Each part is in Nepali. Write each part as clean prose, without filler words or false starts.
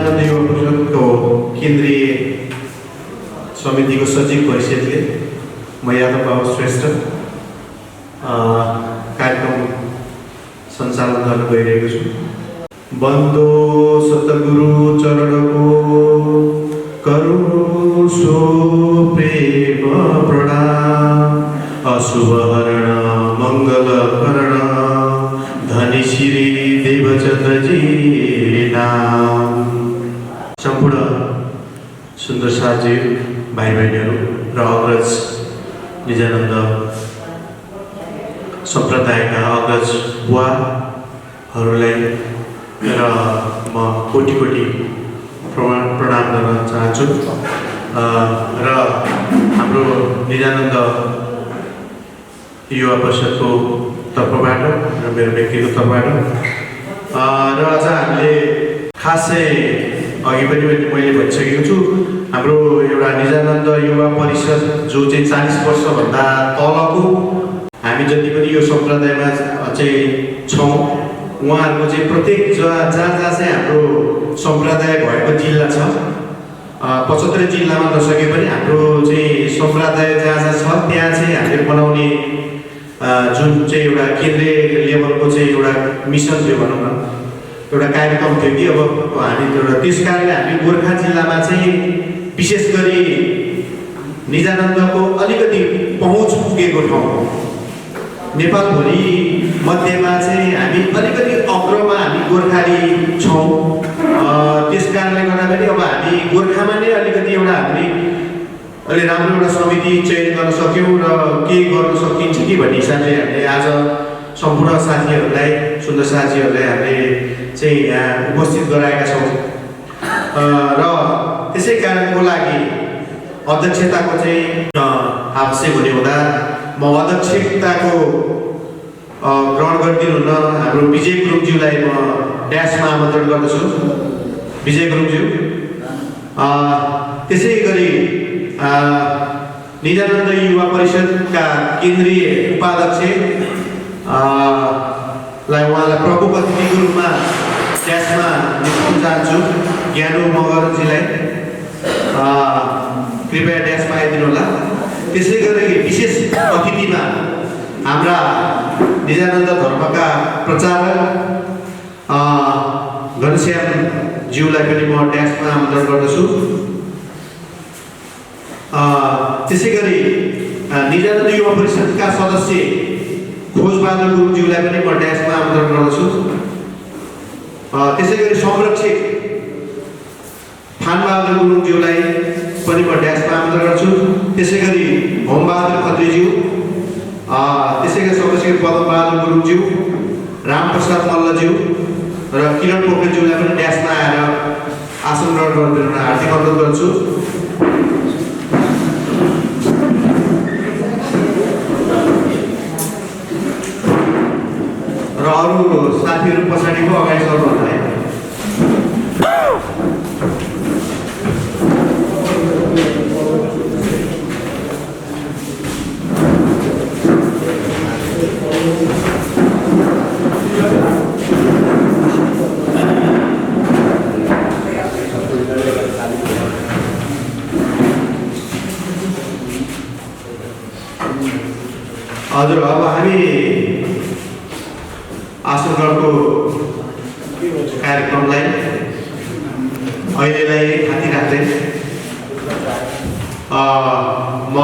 निजानन्द युवा परिषदको केन्द्रीय समितिको सचिव हैसियतले म यादव बाबु श्रेष्ठ कार्यक्रम सञ्चालन गर्न गइरहेको छु। बन्दो सतगुरु चरणको करुणो सो प्रेम प्रणाम, अशुभ हरण मङ्गल करण धनी श्री देवचन्द्रजी नाम। सम्पूर्ण सुन्दर साथी भाइ बहिनीहरू र अग्रज निजानन्द सम्प्रदायका अग्रज बुवाहरूलाई र म कोटि कोटि प्रणाम गर्न चाहन्छु र हाम्रो निजानन्द युवा परिषदको तर्फबाट र मेरो व्यक्तिगत तर्फबाट र अझ हामीले खासै अघि पनि मैले भनिसकेको छु, हाम्रो एउटा निजानन्द युवा परिषद जो चाहिँ 40 वर्षभन्दा तलको हामी जति पनि यो सम्प्रदायमा चाहिँ छौँ उहाँहरूको चाहिँ प्रत्येक जहाँ चाहिँ हाम्रो सम्प्रदाय भएको जिल्ला छ, 75 जिल्लामा नसके पनि हाम्रो चाहिँ सम्प्रदाय जहाँ छ त्यहाँ चाहिँ हामीले बनाउने जुन चाहिँ एउटा केन्द्रीय लेभलको चाहिँ एउटा मिसन थियो भनौँ न, एउटा कार्यक्रम थियो कि अब हामी एउटा त्यस कारणले हामी गोर्खा जिल्लामा चाहिँ विशेष गरी निजानन्दको अलिकति पहुँच पुगेको ठाउँ नेपालभरि मध्येमा चाहिँ हामी अलिकति अग्रमा हामी गोर्खाली छौँ। त्यस कारणले गर्दाखेरि अब हामी गोर्खामा नै अलिकति एउटा हामीले अलि राम्रो एउटा समिति चयन गर्न सक्यौँ र के गर्न सकिन्छ कि भन्ने हिसाबले हामीले आज सम्पूर्ण साथीहरूलाई सुन्दर साथीहरूलाई हामीले चाहिँ यहाँ उपस्थित गराएका छौँ र त्यसै कारणको लागि अध्यक्षताको चाहिँ आवश्यक हुने हुँदा म अध्यक्षताको ग्रहण गरिदिनु हुन हाम्रो विजय गुरुङज्यूलाई म ड्यासमा आमन्त्रण गर्दछु। विजय गुरुङज्यू, त्यसै गरी निजानन्द युवा परिषदका केन्द्रीय उपाध्यक्ष उहाँलाई प्रमुख अतिथिको रूपमा ड्यासमा निम्ताउन चाहन्छु। ज्ञानु मगरजीलाई कृपया ड्यासमा आइदिनु होला। त्यसै गरी विशेष अतिथिमा हाम्रा निजानन्द धर्मका प्रचारक घनश्यामज्यूलाई पनि म ड्यासमा आमन्त्रण गर्दछु। त्यसै गरी निजानन्द युवा परिषदका सदस्य खोजबहादुर गुरुङज्यूलाई पनि म ड्यासमा आमन्त्रण गर्दछु। त्यसै गरी संरक्षक फानबहादुर गुरुङज्यूलाई पनि म ड्यासमा आमन्त्रण गर्छु। त्यसै गरी होमबहादुर खत्रीज्यू, त्यसै गरी संरक्षक पदमबहादुर गुरुङज्यू, रामप्रसाद मल्लज्यू र किरण पोखरेलज्यूलाई पनि ड्यासमा आएर आसन ग्रहण गरिदिन हार्दिक अनुरोध गर्छु। र अरू साथीहरू पछाडिको अगाडि सर्नुभन्दा है। हजुर, अब हामी आसनगढको कार्यक्रमलाई अहिलेलाई थाती राख्दै म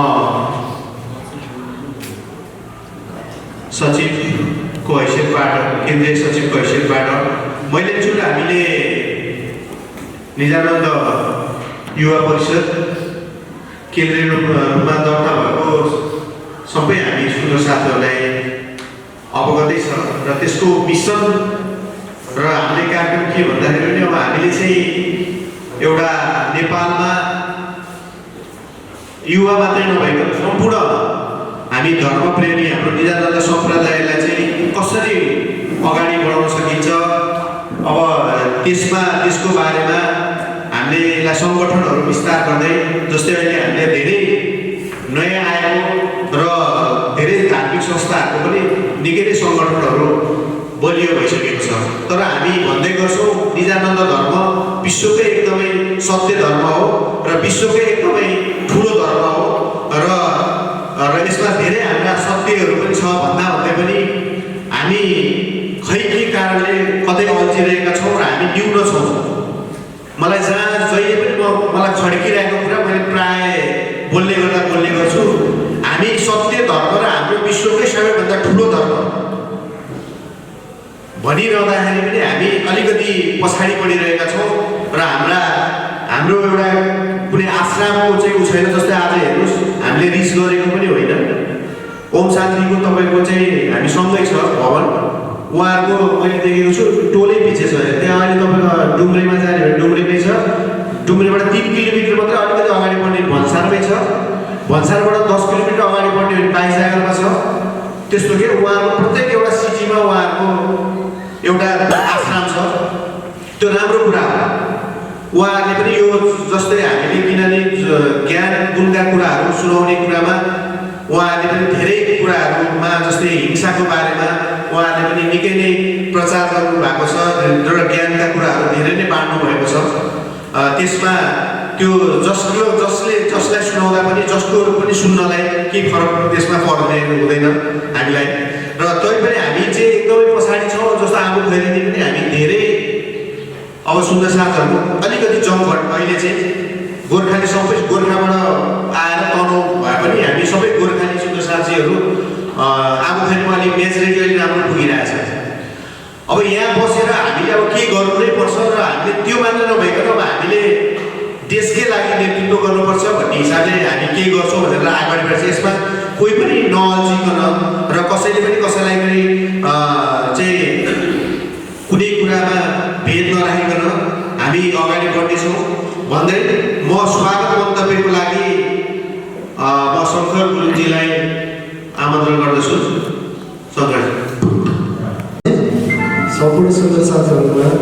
सचिवको हैसियतबाट, केन्द्रीय सचिवको हैसियतबाट मैले जुन हामीले निजानन्द युवा परिषद केन्द्रीय रूपमा दर्ता भएको सबै हामी सुन्दर साथीहरूलाई अवगतै छ र त्यसको मिसन र हामीले कार्यक्रम के भन्दाखेरि पनि अब हामीले चाहिँ एउटा नेपालमा युवा मात्रै नभइकन सम्पूर्ण हामी धर्मप्रेमी हाम्रो निजानन्द सम्प्रदायलाई चाहिँ कसरी अगाडि बढाउन सकिन्छ, अब त्यसको बारेमा हामीले यसलाई सङ्गठनहरू विस्तार गर्दै, जस्तै अहिले हामीले धेरै नयाँ आएको र धेरै धार्मिक संस्थाहरूको पनि निकै नै सङ्गठनहरू बलियो भइसकेको छ। तर हामी भन्दै गर्छौँ निजानन्द धर्म विश्वकै एकदमै सत्य धर्म हो र विश्वकै एकदमै ठुलो धर्म हो र यसमा धेरै हाम्रा सत्यहरू पनि छ भन्दै पनि हामी खै के कारणले कतै अल्झिरहेका छौँ र हामी न्यून छौँ। मलाई जहाँ जहिले पनि मलाई खड्किरहेको कुरा मैले प्राय बोल्ने गर्छु, हामी सत्य धर्म र हाम्रो विश्वकै सबैभन्दा ठुलो धर्म भनिरहँदाखेरि पनि हामी अलिकति पछाडि पडिरहेका छौँ र हाम्रो एउटा कुनै आश्रमको चाहिँ उ छैन। जस्तै आज हेर्नुहोस्, हामीले रिस गरेको पनि होइन। ओम शान्तिको तपाईँको चाहिँ हामी सँगै छ भवन, उहाँहरूको मैले देखेको छु टोलै पछि छ। त्यहाँ अहिले तपाईँको डुम्रेमा जाने भने डुम्रेमै छ, डुम्रेबाट 3 किलोमिटर मात्रै अलिकति अगाडि बढ्ने भन्सारमै छ, भन्सारबाट 10 किलोमिटर अगाडि बढ्ने भने बाइसागरमा छ। त्यस्तो के उहाँहरूको प्रत्येक एउटा सिटीमा उहाँहरूको एउटा आश्रम छ। त्यो राम्रो कुरा हो। उहाँहरूले पनि यो जस्तै हामीले किनभने ज्ञान गुणका कुराहरू सुनाउने कुरामा उहाँहरूले पनि धेरै कुराहरूमा जस्तै हिंसाको बारेमा उहाँहरूले पनि निकै नै प्रचार गर्नु भएको छ र ज्ञानका कुराहरू धेरै नै बाँड्नु भएको छ। त्यसमा त्यो जसलाई सुनाउँदा पनि जसको पनि सुन्नलाई केही फरक त्यसमा पर्ने हुँदैन हामीलाई। र तैपनि हामी चाहिँ एकदमै पछाडि छौँ। जस्तो आफू खैरेनी पनि हामी धेरै अब सुन्दा साथहरू अलिकति जमघट अहिले चाहिँ गोर्खाली सबै गोर्खाबाट आएर तनाउ भए पनि हामी सबै गोर्खाली सुन्दा साथीहरू आफू खैरेनीमा अलिक मेजोरिटी अलिक राम्रो पुगिरहेछ। अब यहाँ बसेर हामीले अब के गर्नु नै पर्छ र हामीले त्यो मात्र नभइकन अब हामीले देशकै लागि नेतृत्व गर्नुपर्छ भन्ने हिसाबले हामी के गर्छौँ भनेर अगाडि बढ्छ। यसमा कोही पनि नअल्झिकन र कसैले पनि कसैलाई पनि चाहिँ कुनै कुरामा भेद नराखिकन हामी अगाडि बढ्नेछौँ भन्दै म स्वागत मन्तव्यको लागि म शङ्कर गुरुङजीलाई आमन्त्रण गर्दछु। शङ्करजी। सम्पूर्ण सुन्दर साथीहरूलाई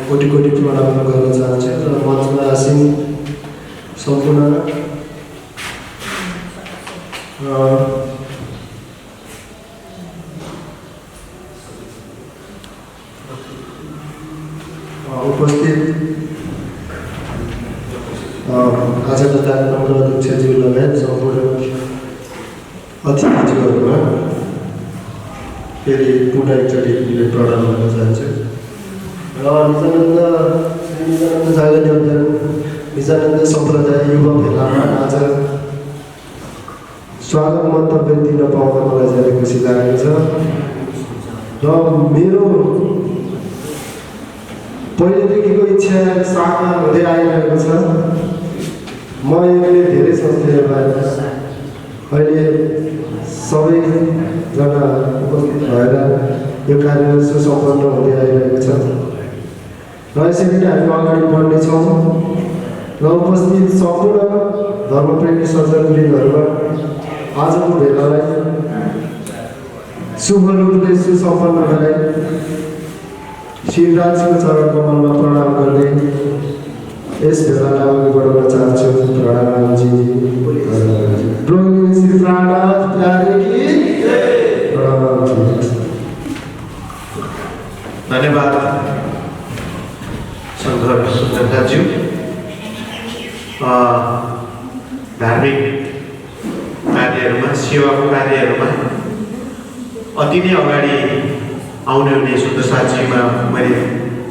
कोटि कोटि प्रणाम गर्न चाहन्छु र मञ्चमा आसीन सम्पूर्ण उपस्थित आजको कार्यक्रमको अध्यक्षज्यू लगायत सम्पूर्ण अतिथिज्यूहरूमा फेरि पुनः एकचोटि प्रणाम गर्न चाहन्छु। र निजानन्द जागरण योगदान निजानन्द सम्प्रदाय युवा भेलामा आज स्वागत मन्तव्य दिन पाउँदा मलाई धेरै खुसी लागेको छ। र मेरो पहिलेदेखिको इच्छा साकार हुँदै आइरहेको छ। म एक्लै धेरै संस्थाहरूलाई अहिले सबैजना उपस्थित भएर यो कार्य सुसम्पन्न हुँदै आइरहेको छ र यसरी नै हामी अगाडि बढ्नेछौँ र उपस्थित सम्पूर्ण धर्मप्रेमी सज्जनवृन्दहरूमा आजको भेलालाई शुभ रूपले सुसम्पन्न गराई शिवराजको चरण कमलमा प्रणाम गर्दै यस भेलालाई अघि बढाउन चाहन्छु। प्रणाम जी। श्री प्राणनाथ प्यारे की प्रणाम जी। धन्यवाद शङ्कर सुन्दरज्यू। धार्मिक कार्यहरूमा सेवाको कार्यहरूमा अति नै अगाडि आउने हुने सुन्दर साथीमा मैले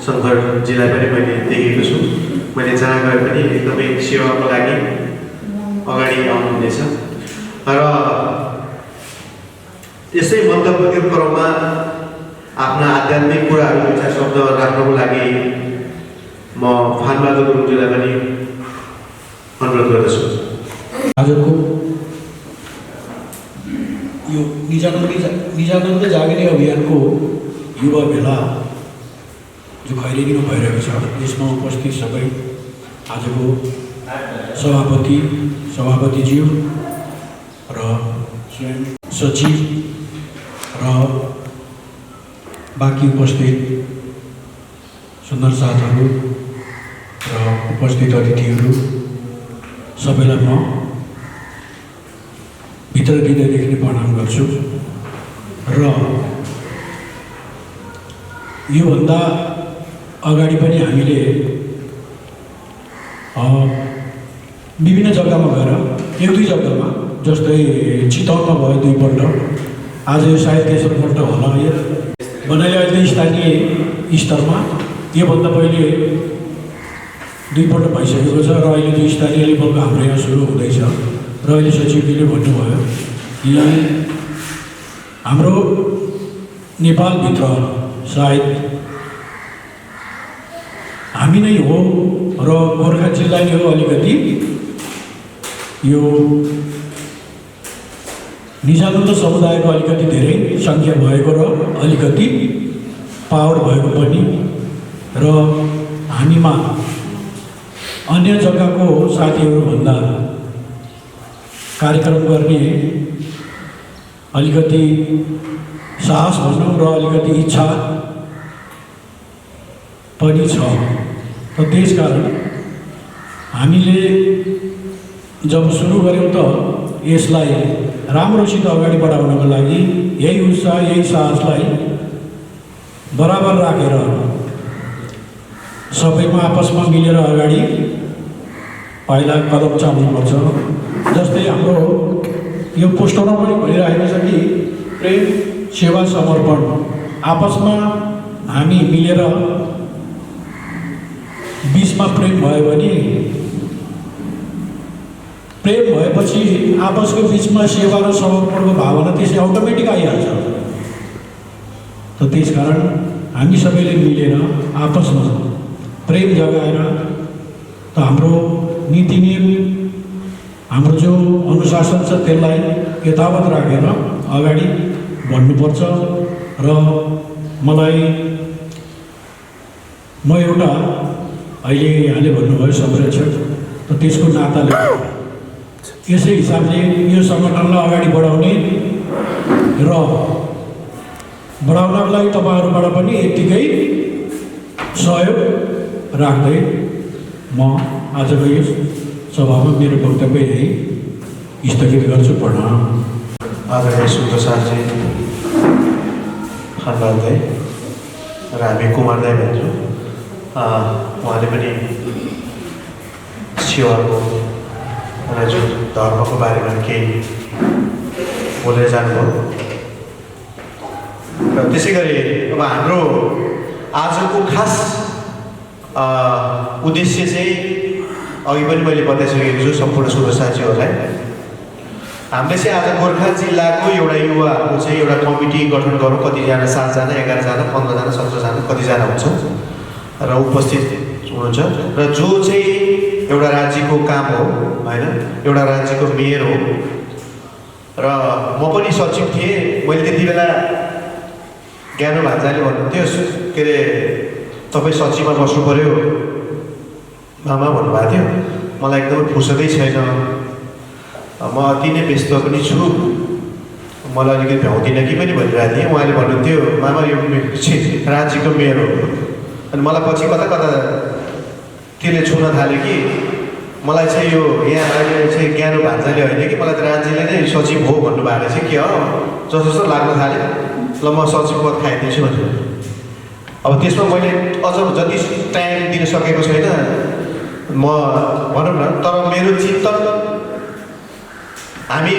शङ्करजीलाई पनि मैले देखेको छु। मैले जहाँ गए पनि एकदमै सेवाको लागि अगाडि आउनुहुनेछ र यसै मन्तव्यको क्रममा आफ्ना आध्यात्मिक कुराहरू दुई चार शब्द राख्नको लागि म फानबहादुर गुरुङजीलाई पनि अनुरोध गर्दछु। आजको यो निजानन्द जागरण अभियानको युवा भेला जो खैरेनीमा भइरहेको छ, यसमा उपस्थित सबै आजको सभापतिज्यू र स्वयं सचिव र बाँकी उपस्थित सुन्दर साथहरू र उपस्थित अतिथिहरू सबैलाई म भित्र हृदयदेखि नै प्रणाम गर्छु। र योभन्दा अगाडि पनि हामीले विभिन्न जग्गामा गएर एक दुई जग्गामा जस्तै चितवनमा भयो 2 पल्ट, आज यो सायद तेस्रोपल्ट होला। यो बनाइले अहिले स्थानीय स्तरमा योभन्दा पहिले 2 पल्ट भइसकेको छ र अहिले त्यो स्थानीय लेभलको हाम्रो यहाँ सुरु हुँदैछ। र अहिले सचिवजीले भन्नुभयो कि हाम्रो नेपालभित्र सायद हामी नै हो र गोर्खा जिल्ला नै हो अलिकति यो निजानन्द समुदायको अलिकति धेरै सङ्ख्या भएको र अलिकति पावर भएको पनि र हामीमा अन्य जग्गाको साथीहरूभन्दा कार्यक्रम गर्ने अलिकति साहस भनौँ र अलिकति इच्छा पनि छ। र त्यसकारण हामीले जब सुरु गऱ्यौँ त यसलाई राम्रोसित अगाडि बढाउनको लागि यही उत्साह यही साहसलाई बराबर राखेर सबैमा आपसमा मिलेर अगाडि पाइला कदम चाल्नुपर्छ। जस्तै हाम्रो यो पोस्टरमा पनि भनिरहेको छ कि प्रेम सेवा समर्पण, आपसमा हामी मिलेर बिचमा प्रेम भयो भने, प्रेम भएपछि आपसको बिचमा सेवा र समर्पणको भावना त्यसै अटोमेटिक आइहाल्छ। त त्यसकारण हामी सबैले मिलेर आपसमा प्रेम जगाएर त हाम्रो नीति नियम हाम्रो जो अनुशासन छ त्यसलाई यथावत राखेर अगाडि बढ्नुपर्छ। र मलाई म एउटा अहिले यहाँले भन्नुभयो संरक्षक, त त्यसको नाताले यसै हिसाबले यो सङ्गठनलाई अगाडि बढाउने र बढाउनको लागि तपाईँहरूबाट पनि यत्तिकै सहयोग राख्दै म आजको यो सभामा मेरो वक्तव्य यही स्थगित गर्छु। प्रणाम। आदरणीय सुन्दर सारजी खानलाल दाई र हामी कुमार दाई भन्छौँ। उहाँले पनि सेवाको र जुन धर्मको बारेमा केही बोलेर जानुभयो। र त्यसै गरी अब हाम्रो आजको खास उद्देश्य चाहिँ अघि पनि मैले बताइसकेको छु सम्पूर्ण सुन्दर साथीहरूलाई। हामीले चाहिँ आज गोर्खा जिल्लाको एउटा युवाहरूको चाहिँ एउटा कमिटी गठन गरौँ। कतिजना 7 जना 11 जना 15 जना 17 जना कतिजना हुन्छ र उपस्थित हुनुहुन्छ। र जो चाहिँ एउटा राज्यको काम हो होइन, एउटा राज्यको मेयर हो र म पनि सचिव थिएँ। मैले त्यति बेला ज्ञानु भान्जाले भन्नुहुन्थ्यो के अरे तपाईँ सचिवमा बस्नु पऱ्यो मामा भन्नुभएको थियो। मलाई एकदमै फुर्सदै छैन, म अति नै व्यस्त पनि छु, मलाई अलिकति भ्याउँदिनँ कि पनि भनिरहेको थिएँ। उहाँले भन्नुहुन्थ्यो मामा यो राज्यको मेयर हो। अनि मलाई पछि कता कता त्यसले छुन थाल्यो कि मलाई चाहिँ यो यहाँ अहिले चाहिँ ज्ञानु भान्जाले होइन कि मलाई त राज्यले नै सचिव हो भन्नुभएको रहेछ के हो जस्तो जस्तो लाग्न थाल्यो। ल म सचिव पद खाइदिन्छु भन्छु। अब त्यसमा मैले अझ जति टाइम दिन सकेको छैन म भनौँ न। तर मेरो चिन्तन हामी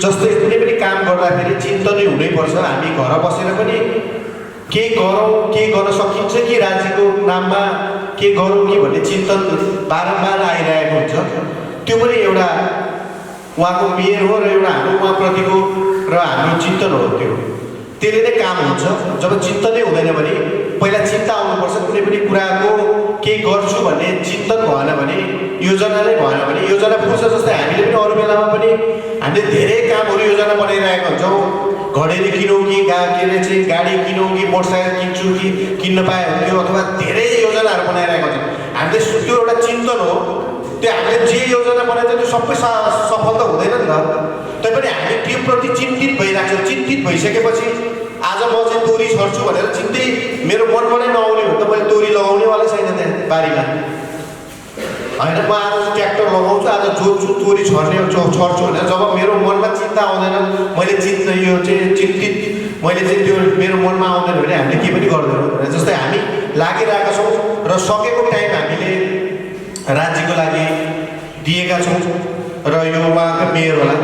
जस्तै कुनै पनि काम गर्दाखेरि चिन्तनै हुनैपर्छ। हामी घर बसेर पनि केही गरौँ, केही गर्न सकिन्छ कि राज्यको नाममा के गरौँ कि भन्ने चिन्तन बारम्बार आइरहेको हुन्छ। त्यो पनि एउटा उहाँको मेयर हो र एउटा हाम्रो उहाँप्रतिको र हाम्रो चिन्तन हो। त्यसले नै काम हुन्छ। जब चिन्तनै हुँदैन भने पहिला चिन्ता आउनुपर्छ। कुनै पनि कुराको केही गर्छु भन्ने चिन्तन भएन भने, योजना नै भएन भने, योजना फुर्छ। जस्तै हामीले पनि अरू बेलामा पनि हामीले धेरै कामहरू योजना बनाइरहेका हुन्छौँ। घडेरी किनौँ कि के अरे चाहिँ गाडी किनौँ कि मोटरसाइकल किन्छु कि किन्न पाए हुन्थ्यो, अथवा धेरै योजनाहरू बनाइरहेका हुन्छौँ। हामीले त्यो एउटा चिन्तन हो। त्यो हामीले जे योजना बनाएको त्यो सबै सफल त हुँदैन नि त। तैपनि हामी त्योप्रति चिन्तित भइरहेको छ। चिन्तित भइसकेपछि आज म चाहिँ तोरी छर्छु भनेर चिन्तै मेरो मनमा नै नआउने हो त मैले तोरी लगाउनेवाला छैन त्यहाँ बारीमा होइन। म आज ट्र्याक्टर लगाउँछु, आज जोत्छु, तोरी छर्छु भनेर जब मेरो मनमा चिन्ता आउँदैन, मैले यो चाहिँ चिन्तित मैले चाहिँ त्यो मेरो मनमा आउँदैन भने हामीले के पनि गर्दैनौँ भनेर जस्तै हामी लागिरहेका छौँ र सकेको टाइम हामीले राज्यको लागि दिएका छौँ र यो उहाँको मेयर होला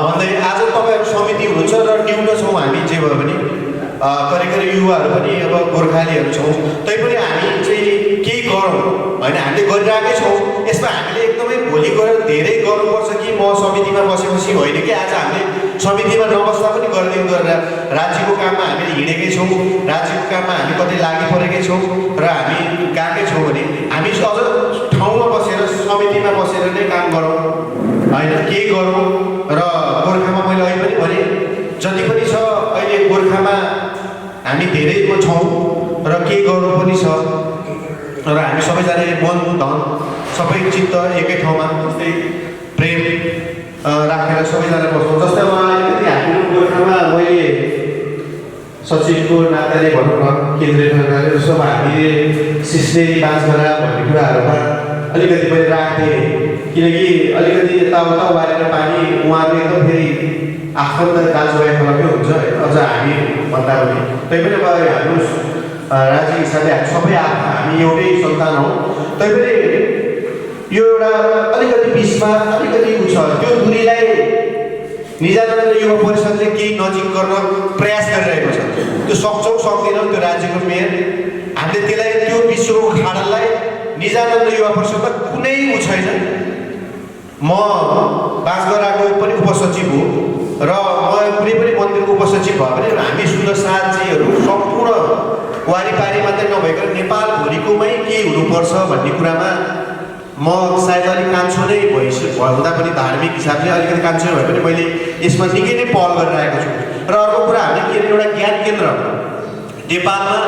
भन्दै आज तपाईँहरू समिति हुनुहुन्छ र न्यून छौँ हामी जे भए पनि करिब युवाहरू पनि अब गोर्खालीहरू छौँ तैपनि हामी चाहिँ केही गरौँ होइन हामीले गरिरहेकै छौँ यसमा हामीले एकदमै भोलि गएर धेरै गर्नुपर्छ कि म समितिमा बसेपछि होइन कि आज हामीले समितिमा नबस्दा पनि गरिदिउँ गरेर राज्यको काममा हामीले हिँडेकै छौँ राज्यको काममा हामी कतै लागि परेकै छौँ र हामी गएकै छौँ भने हामी अझ ठाउँमा बसेर समितिमा बसेर नै काम गरौँ होइन केही गरौँ र गोर्खामा मैले अहिले पनि भने जति पनि छ अहिले गोर्खामा हामी धेरै छौँ र केही गर्नु पनि छ र हामी सबैजनाले मन धन सबै चित्त एकै ठाउँमा जस्तै प्रेम राखेर सबैजना बस्छौँ जस्तै अब अलिकति हाम्रो गोर्खामा मैले सचिवको नाताले भनौँ न केन्द्रीय सरकारले जस्तो अब हामीले सिस्नेरी बाँसघरा भन्ने कुराहरूमा अलिकति मैले राख्थेँ किनकि अलिकति यताउता वारेर पानी उहाँले एकदम फेरि आफन्त दाजुभाइफलकै हुन्छ अझ हामी भन्दा पनि तैपनि अब हाम्रो राज्य हिसाबले हामी सबै हामी एउटै सन्तान हौँ तैपनि यो एउटा अलिकति बिचमा अलिकति उ छ त्यो दूरीलाई निजानन्द युवा परिषदले केही नजिक गर्न प्रयास गरिरहेको छ त्यो सक्छौँ सक्दैनौँ त्यो राज्यको मेयर हामीले त्यसलाई त्यो विश्वको खाडललाई निजानन्द युवा परिषदमा कुनै उ छैन म बाँसगराको पनि उपसचिव हो र म कुनै पनि मन्दिरको उपसचिव भयो भने हामी सुन्दर साथीहरू सम्पूर्ण वारिपारी मात्रै नभइकन नेपालभरिकोमै के हुनुपर्छ भन्ने कुरामा म सायद अलिक कान्छो नै हुँदा पनि धार्मिक हिसाबले अलिकति कान्छो भए पनि मैले यसमा निकै नै पहल गरिरहेको छु र अर्को कुरा हामीले के एउटा ज्ञान केन्द्र नेपालमा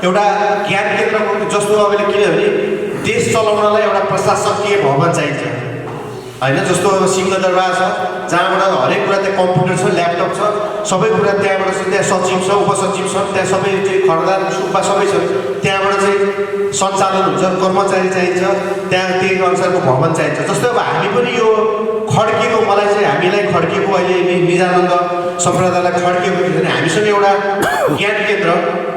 एउटा ज्ञान केन्द्रको जस्तो अब किनभने देश चलाउनलाई एउटा प्रशासकीय भवन चाहिन्छ होइन जस्तो अब सिंहदरबार छ जहाँबाट हरेक कुरा त्यहाँ कम्प्युटर छ ल्यापटप छ सबै कुरा त्यहाँबाट छ त्यहाँ सचिव छ उपसचिव छ त्यहाँ सबै चाहिँ खरदार सुब्बा सबै छ त्यहाँबाट चाहिँ सञ्चालन हुन्छ कर्मचारी चाहिन्छ त्यहाँ त्यही अनुसारको भवन चाहिन्छ जस्तै अब हामी पनि यो खड्किएको मलाई चाहिँ हामीलाई खड्किएको अहिले निजानन्द सम्प्रदायलाई खड्किएको थियो भने हामीसँग एउटा ज्ञान केन्द्र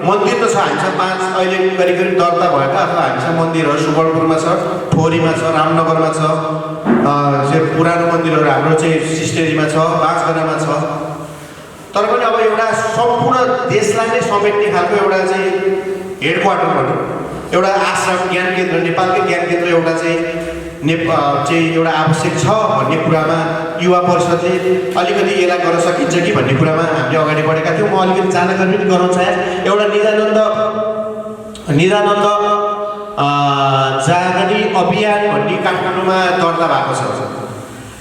मन्दिर त छ हामीसँग 5 अहिले करिब दर्ता भएका अथवा हामीसँग मन्दिरहरू सुवर्णपुरमा छ ठोरीमा छ रामनगरमा छ चाहिँ पुरानो मन्दिरहरू हाम्रो चाहिँ सिस्टेरीमा छ बाँसगरामा छ तर पनि अब एउटा सम्पूर्ण देशलाई नै समेट्ने खालको एउटा चाहिँ हेडक्वार्टर भनौँ एउटा आश्रम ज्ञान केन्द्र नेपालकै ज्ञान केन्द्र एउटा चाहिँ चाहिँ एउटा आवश्यक छ भन्ने कुरामा युवा परिषदले अलिकति यसलाई गर्न सकिन्छ कि भन्ने कुरामा हामीले अगाडि बढेका थियौँ म अलिकति जानकारी पनि गराउन चाहे एउटा निजानन्द जागरी अभियान भन्ने काठमाडौँमा दर्ता भएको छ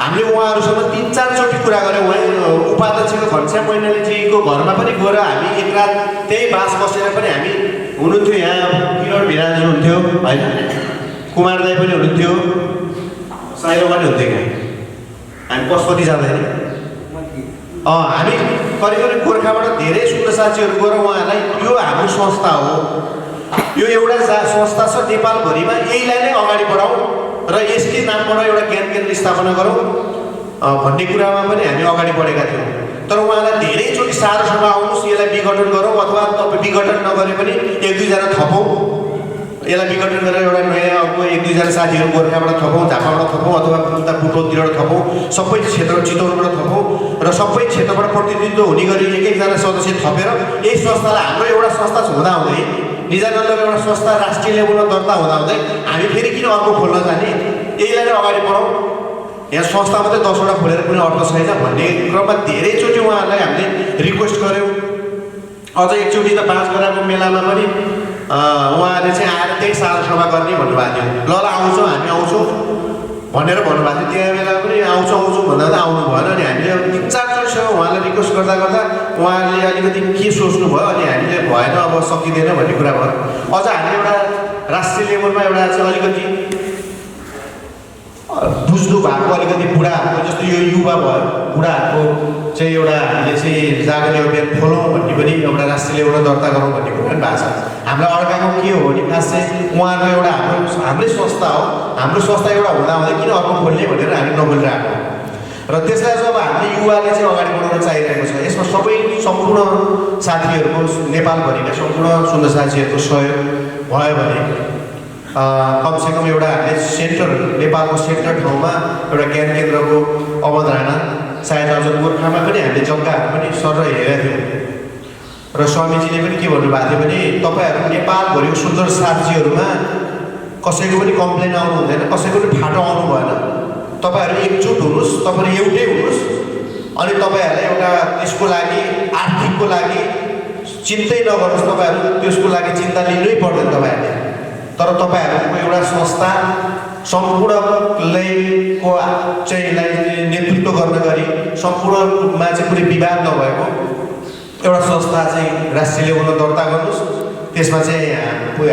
हामीले उहाँहरूसँग 3-4 चोटि कुरा गऱ्यौँ उहाँ उपाध्यक्षको घनश्याम मैनालीजीको घरमा पनि गएर हामी एक रात त्यही बास बसेर पनि हामी हुनुहुन्थ्यो यहाँ किरण भिराजु हुन्थ्यो होइन कुमार दाई पनि हुनुहुन्थ्यो साइलो पनि हुन्थ्यो क्या हामी पशुपति जाँदाखेरि हामी करिब गोर्खाबाट धेरै सुन्दर साथीहरू गएर उहाँहरूलाई यो हाम्रो संस्था हो यो एउटा संस्था छ नेपालभरिमा यहीलाई नै अगाडि बढाउँ र यसकै नामबाट एउटा ज्ञान केन्द्र स्थापना गरौँ भन्ने कुरामा पनि हामी अगाडि बढेका थियौँ तर उहाँलाई धेरैचोटि सारोसँग आउनुहोस् यसलाई विघटन गरौँ अथवा तपाईँ विघटन नगरे पनि 1-2 जना थपौँ यसलाई विघटन गरेर एउटा नयाँ अर्को 1-2 जना साथीहरू गोर्खाबाट थपौँ झापाबाट थपौँ अथवा उता बुटोलतिरबाट थपौँ सबै क्षेत्र चितवनबाट थपौँ र सबै क्षेत्रबाट प्रतिनिधित्व हुने गरी एक-एकजना सदस्य थपेर यही संस्थालाई हाम्रो एउटा संस्था हुँदाहुँदै निजानन्दको एउटा संस्था राष्ट्रिय लेभलमा दर्ता हुँदाहुँदै हामी फेरि किन अर्को खोल्न जाने यहीलाई नै अगाडि बढाउँ यहाँ संस्था मात्रै 10वटा खोलेर कुनै अर्थ छैन भन्ने क्रममा धेरैचोटि उहाँहरूलाई हामीले रिक्वेस्ट गऱ्यौँ अझ एकचोटि त बाँसगराको मेलामा पनि उहाँहरूले चाहिँ आएर त्यही सारसभा गर्ने भन्नुभएको थियो ल आउँछौँ हामी आउँछौँ भनेर भन्नुभएको थियो त्यहाँ बेला पनि आउँछौँ भन्दा आउनु भएन अनि हामीले 3-4 चोटिसँग उहाँलाई रिक्वेस्ट गर्दा उहाँहरूले अलिकति के सोच्नु भयो अनि हामीले भएन अब सकिँदैन भन्ने कुरा भयो अझ हामीले एउटा राष्ट्रिय लेभलमा एउटा चाहिँ अलिकति बुझ्नु भएको अलिकति बुढाहरूको जस्तो यो युवा भयो बुढाहरूको चाहिँ एउटा हामीले चाहिँ जागरण अभियान खोलौँ भन्ने पनि एउटा राष्ट्रिय लेभलमा दर्ता गरौँ भन्ने कुरा पनि भएको छ हामीलाई अर्काको के हो भने खास चाहिँ उहाँहरूको एउटा हाम्रै संस्था हो हाम्रो संस्था एउटा हुँदाहुँदै किन अर्को खोल्ने भनेर हामी नबोलिरहेको र त्यसलाई जब हामीले युवाले चाहिँ अगाडि बढाउन चाहिरहेको छ, यसमा सबै सम्पूर्ण साथीहरूको, नेपालभरिका सम्पूर्ण सुन्दर साथीहरूको सहयोग भयो भने कमसेकम एउटा हामीले सेन्टर, नेपालको सेन्टर ठाउँमा एउटा ज्ञान केन्द्रको अवधारणा सायद अझ गोर्खामा पनि हामीले जग्गाहरू पनि सर हेरेका थियौँ। र स्वामीजीले पनि के भन्नुभएको थियो भने तपाईँहरू नेपालभरिको सुन्दर साथीहरूमा कसैको पनि कम्प्लेन आउनु हुँदैन, कसैको पनि फाटो आउनु भएन। तपाईँहरू एकजुट हुनुहोस्, तपाईँहरू एउटै हुनुहोस्, अनि तपाईँहरूलाई एउटा त्यसको लागि आर्थिकको लागि चिन्तै नगर्नुहोस्, तपाईँहरू त्यसको लागि चिन्ता लिनै पर्दैन तपाईँहरूले। तर तपाईँहरूको एउटा संस्था सम्पूर्णलाई नेतृत्व गर्न गरी सम्पूर्णमा चाहिँ कुनै विवाद नभएको एउटा संस्था चाहिँ राष्ट्रिय लेभलमा दर्ता गर्नुहोस्। त्यसमा चाहिँ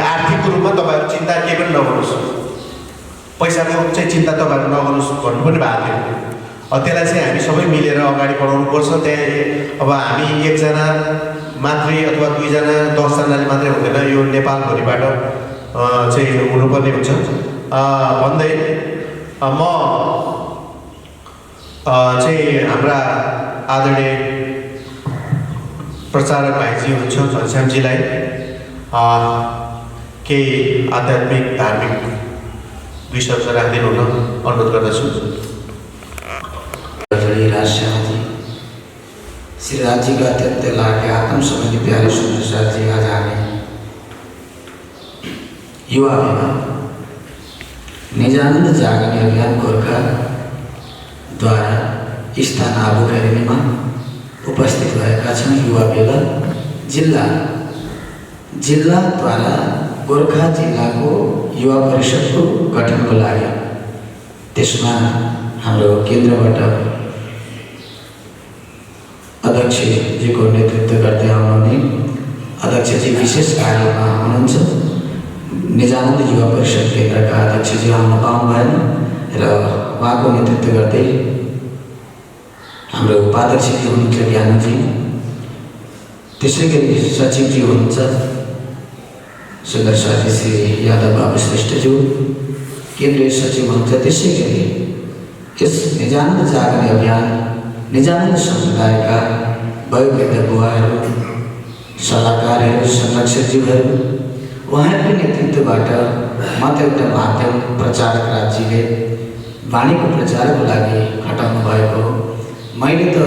आर्थिकको रूपमा तपाईँहरू चिन्ता केही पनि नगर्नुहोस्, पैसाको चाहिँ चिन्ता तपाईँहरू नगर्नुहोस् भन्नु पनि भएको थियो। त्यसलाई चाहिँ हामी सबै मिलेर अगाडि बढाउनुपर्छ। त्यहाँ अब हामी एकजना मात्रै अथवा दुईजना 10 जनाले मात्रै हुँदैन, यो नेपालभरिबाट चाहिँ हुनुपर्ने हुन्छ भन्दै म चाहिँ हाम्रा आदरणीय प्रचारक भाइजी हुनुहुन्छ घनश्यामजीलाई केही आध्यात्मिक धार्मिक 2 शब्द राखिदिनु हुन अनुरोध गर्दछु। श्री राजी का अत्यंत लाडके आत्म संबंधी प्यारे सुंदर साथ जी आज आगे युवा विभाग निजानंद जागरण अभियान गोरखा द्वारा स्थान आबू अकादमीमा उपस्थित भएका छन्। युवा बेला जिल्लाद्वारा गोरखा जिल्लाको युवा परिषदको गठनको लागि त्यसमा हाम्रो केन्द्रबाट अध्यक्षजीको नेतृत्व गर्दै आउनुहुने अध्यक्षजी विशेष कार्यमा हुनुहुन्छ। निजानन्द युवा परिषद केन्द्रका अध्यक्षजी आउन पाउनु भएन र उहाँको नेतृत्व गर्दै हाम्रो उपाध्यक्षजी हुनुहुन्छ ज्ञानजी, त्यसै गरी सचिवजी हुनुहुन्छ सुन्दर साथी श्री यादव बाबु श्रेष्ठज्यू, केन्द्रीय सचिव हुनुहुन्छ। त्यसै गरी यस निजानन्द जागरण अभियान निजानन्द समुदायका वयोवृद्ध बुवाहरू, सल्लाहकारहरू, संरक्षकज्यूहरू, उहाँहरूको नेतृत्वबाट मात्र एउटा माध्यम प्रचारक राज्यले वाणीको प्रचारको लागि खटाउनु भएको। मैले त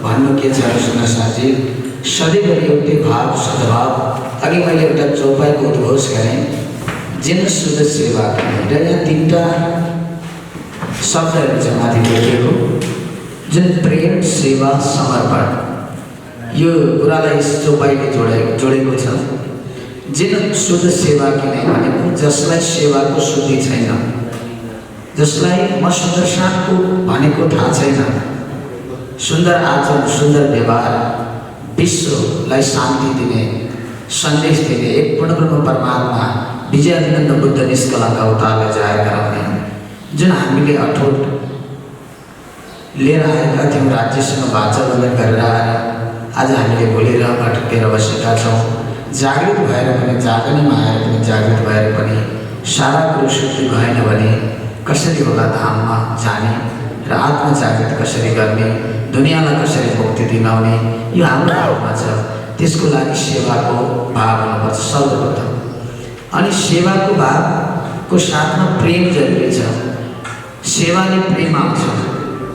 भन्नु के छ सुन्दर साथी, सदैव एउटै भाव सद्भाव। अघि मैले एउटा चौपाईको उद्घोष गरेँ, जिन शुद्ध सेवा र यहाँ 3टा शब्दहरू चाहिँ माथि लेखिएको, जुन प्रेम, सेवा, समर्पण, यो कुरालाई यस चौपाईले जोडेको छ। जिन शुद्ध सेवा किने भनेको जसलाई सेवाको शुद्धि छैन, जसलाई म सुन्दर साथको भनेको थाहा छैन, सुन्दर आचरण, सुन्दर व्यवहार, विश्वलाई शान्ति दिने सन्देश दिने एक पूर्णब्रह्म परमात्मा विजयानन्द बुद्ध निष्कलङ्क अवतारलाई जाहेर गराउने जुन हामीले अठोट लिएर आएका थियौँ, राज्यसँग वाचाबन्धन गरेर आएर आज हामीले भोलेर भटकेर बसेका छौँ। जागृत भएर पनि, जागरणमा आएर पनि, जागृत भएर पनि सारा कुरो शुद्धि भएन भने कसरी होला धाममा जाने र आत्मा जागृत कसरी गर्ने, दुनियाँलाई कसरी मुक्ति दिलाउने, यो हाम्रो हातमा छ। त्यसको लागि सेवाको भाव हुनुपर्छ सर्वप्रथम। अनि सेवाको भावको साथमा प्रेम जरुरी छ। सेवाले प्रेम आउँछ,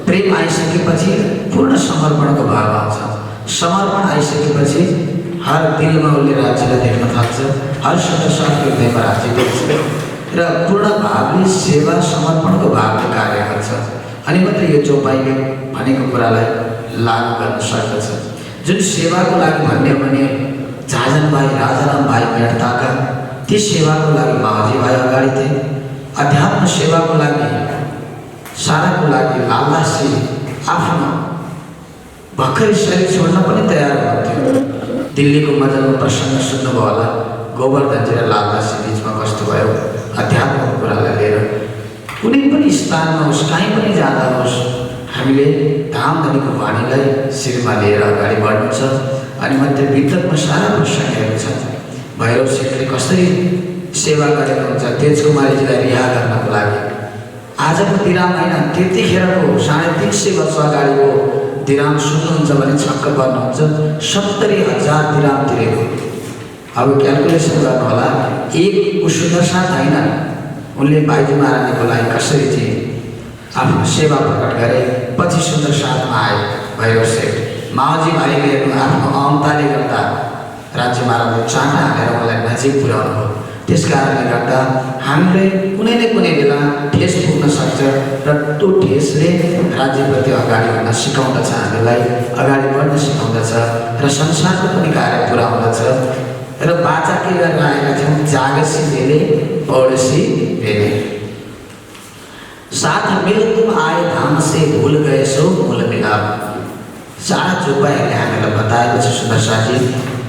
प्रेम आइसकेपछि पूर्ण समर्पणको भाव आउँछ। समर्पण आइसकेपछि हर दिलमा उसले राज्यलाई देख्न थाल्छ, हर सदस्यको हृदयमा राज्य देख्छ र पूर्ण भावले सेवा समर्पणको भावले कार्य गर्छ। अनि मात्रै यो चौपाईले भनेको कुरालाई लागू गर्न सक्दछ। जुन सेवाको लागि भन्ने भने झाजन भाइ, राजाराम भाइ मेडताका, ती सेवाको लागि माओजी भाइ अगाडि थिए। अध्यात्म सेवाको लागि, साराको लागि लालदासजी आफ्नो भर्खरै शरीर छोड्न पनि तयार हुनुहुन्थ्यो। दिल्लीको मजलमा प्रसङ्ग सुन्नुभयो होला, गोवर्धनजी र लालदासजी बिचमा कस्तो भयो अध्यात्मको कुरालाई लिएर। कुनै पनि स्थानमा होस्, कहीँ पनि जाँदा होस्, हामीले धामधनीको वाणीलाई शिरमा लिएर अगाडि बढ्नु छ। अनि मध्य वितकमा सारा प्रसङ्गहरू छन्। भैरव सेठले कसरी सेवा गरेको हुन्छ, तेज कुमारीजीलाई रिहा गर्नको लागि आजको दिराम होइन, त्यतिखेरको 350 वर्ष अगाडिको दिराम सुन्नुहुन्छ भने छक्क पर्नुहुन्छ। 70,000 दिराम तिरेको। अब क्यालकुलेसन गर्नु होला, एक सुन्दर साथ होइन, उनले बाइजी महारानीको लागि कसरी चाहिँ आफ्नो सेवा प्रकट गरे। पछि सुन्दर साथमा आए भैरव सेठ। माओजी भाइले आफ्नो अहमताले गर्दा राज्य महाराजले चाँडा हालेर मलाई नजिक पुर्याउनु भयो। त्यस कारणले गर्दा हामीले कुनै न कुनै बेला ठेस पुग्न सक्छ र त्यो ठेसले राज्यप्रति अगाडि बढ्न सिकाउँदछ, हामीलाई अगाडि बढ्न सिकाउँदछ र संसारको पनि कार्य पुरा हुँदछ। र बाचा के गरेर आएका छौँ, जागसी भेले पौडसी भेले। साथ मिल तुम आए धाम से भूल गए सो मूल मिलाप। सारा चोपाइहरूले हामीलाई बताएको छ सुन्दर साथी।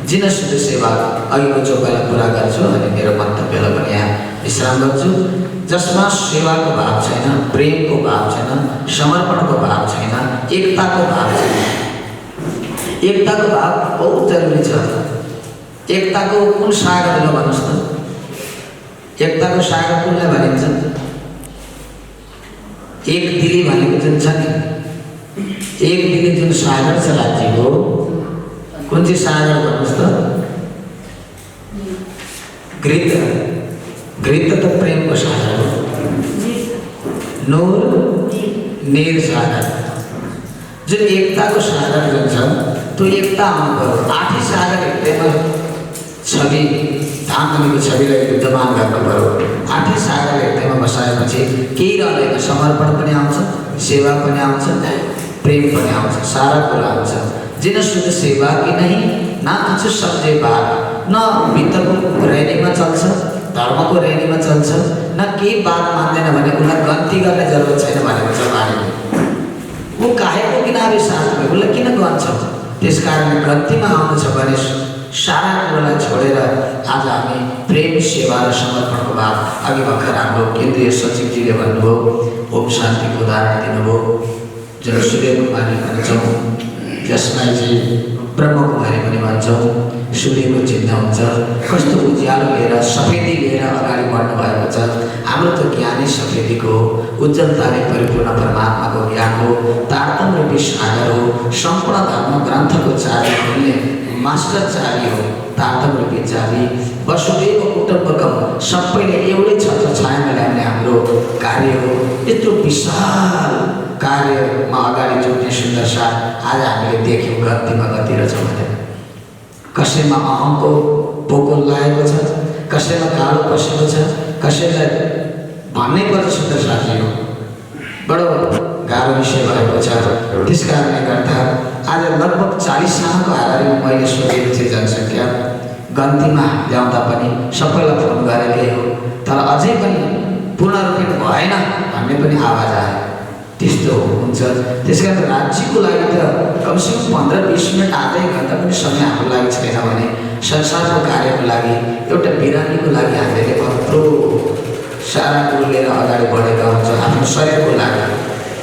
जिन शुद्ध सेवा अघिको चोपाइलाई पुरा गर्छु अनि मेरो मन्तव्यलाई पनि यहाँ विश्राम गर्छु। जसमा सेवाको भाव छैन, प्रेमको भाव छैन, समर्पणको भाव छैन, एकताको भाव छैन। एकताको भाव बहुत जरुरी छ। एकताको कुन सागर हो भन्नुहोस् त? एकताको सागर कुनलाई भनिन्छ? एक दिली भनेको जुन छ नि, एक दिली जुन सागर छ राज्यको, कुन चाहिँ सागर भन्नुहोस् त? घृत। घृत त प्रेमको सागर हो। नूर नीर सागर। जुन एकताको सागर जुन छ त्यो एकता आउनु पर्यो। 8 सागर हृदयमा छवि, धामधनीको छविलाई विद्यमान गर्नु पर्यो। 8 सागर हृदयमा बसाएपछि केही रहँदैन। समर्पण पनि आउँछ, सेवा पनि आउँछ, प्रेम पनि आउँछ, सारा कुरा आउँछ। जिन शुद्ध सेवा कि नहीं ना कुछ समझे बात, न भित्रको रैनीमा चल्छ, धर्मको रैनीमा चल्छ, न केही बात मान्दैन भने उसलाई गन्ती गर्ने जरुरत छैन भनेको छ वाणीले। ऊ काहेको किनारे साथ में उसलाई किन गन्छ? त्यस कारणले गन्तीमा आउनु छ भने सारा कुरालाई छोडेर आज हामी प्रेम, सेवा र समर्पणको भाव। अघि भर्खर हाम्रो केन्द्रीय सचिवजीले भन्नुभयो, ओम शान्तिको उदाहरण दिनुभयो। जुन सूर्यकुमारी भन्छौँ, जसलाई चाहिँ ब्रह्मकुमारी पनि भन्छौँ, सूर्यको चिन्ह हुन्छ। कस्तो उज्यालो लिएर, सफेदी लिएर अगाडि बढ्नु भएको छ। हाम्रो त ज्ञानै सफेदीको हो, उज्जवलताले परिपूर्ण परमात्माको ज्ञान हो, तारतम्य रूपी सागर हो, सम्पूर्ण धर्म ग्रन्थको चाबी खोल्ने मास्टर चाबी हो, तारतम्य रूपी चाबी। वसुदेव कुटुम्बकम, सबैले एउटै छत्र छायामा ल्याउने हाम्रो कार्य हो। यत्रो विशाल कार्यमा अगाडि जोड्ने सुन्दर साथ आज हामीले देख्यौँ गन्तीमा गति रहेछ भने। कसैमा अहमको पोको लागेको छ, कसैमा कालो पसेको छ, कसैलाई भन्नै पर्छ सुन्दर साथी हो। बडो गाह्रो विषय भएको छ। त्यस कारणले गर्दा आज लगभग 40 सालको हारारीमा मैले सोधेको थिएँ जनसङ्ख्या गन्तीमा ल्याउँदा पनि सबैलाई फोन गरेकै हो, तर अझै पनि पूर्ण रूपले भएन भन्ने पनि आवाज आयो। त्यस्तो हुन्छ। त्यस कारण राज्यको लागि त कमसेकम 15-20 मिनट आधै घन्टा पनि समय हाम्रो लागि छैन भने संसारको कार्यको लागि, एउटा बिरामीको लागि हामीले कत्रो सारा कुरो लिएर अगाडि बढेका हुन्छ। आफ्नो शरीरको लागि,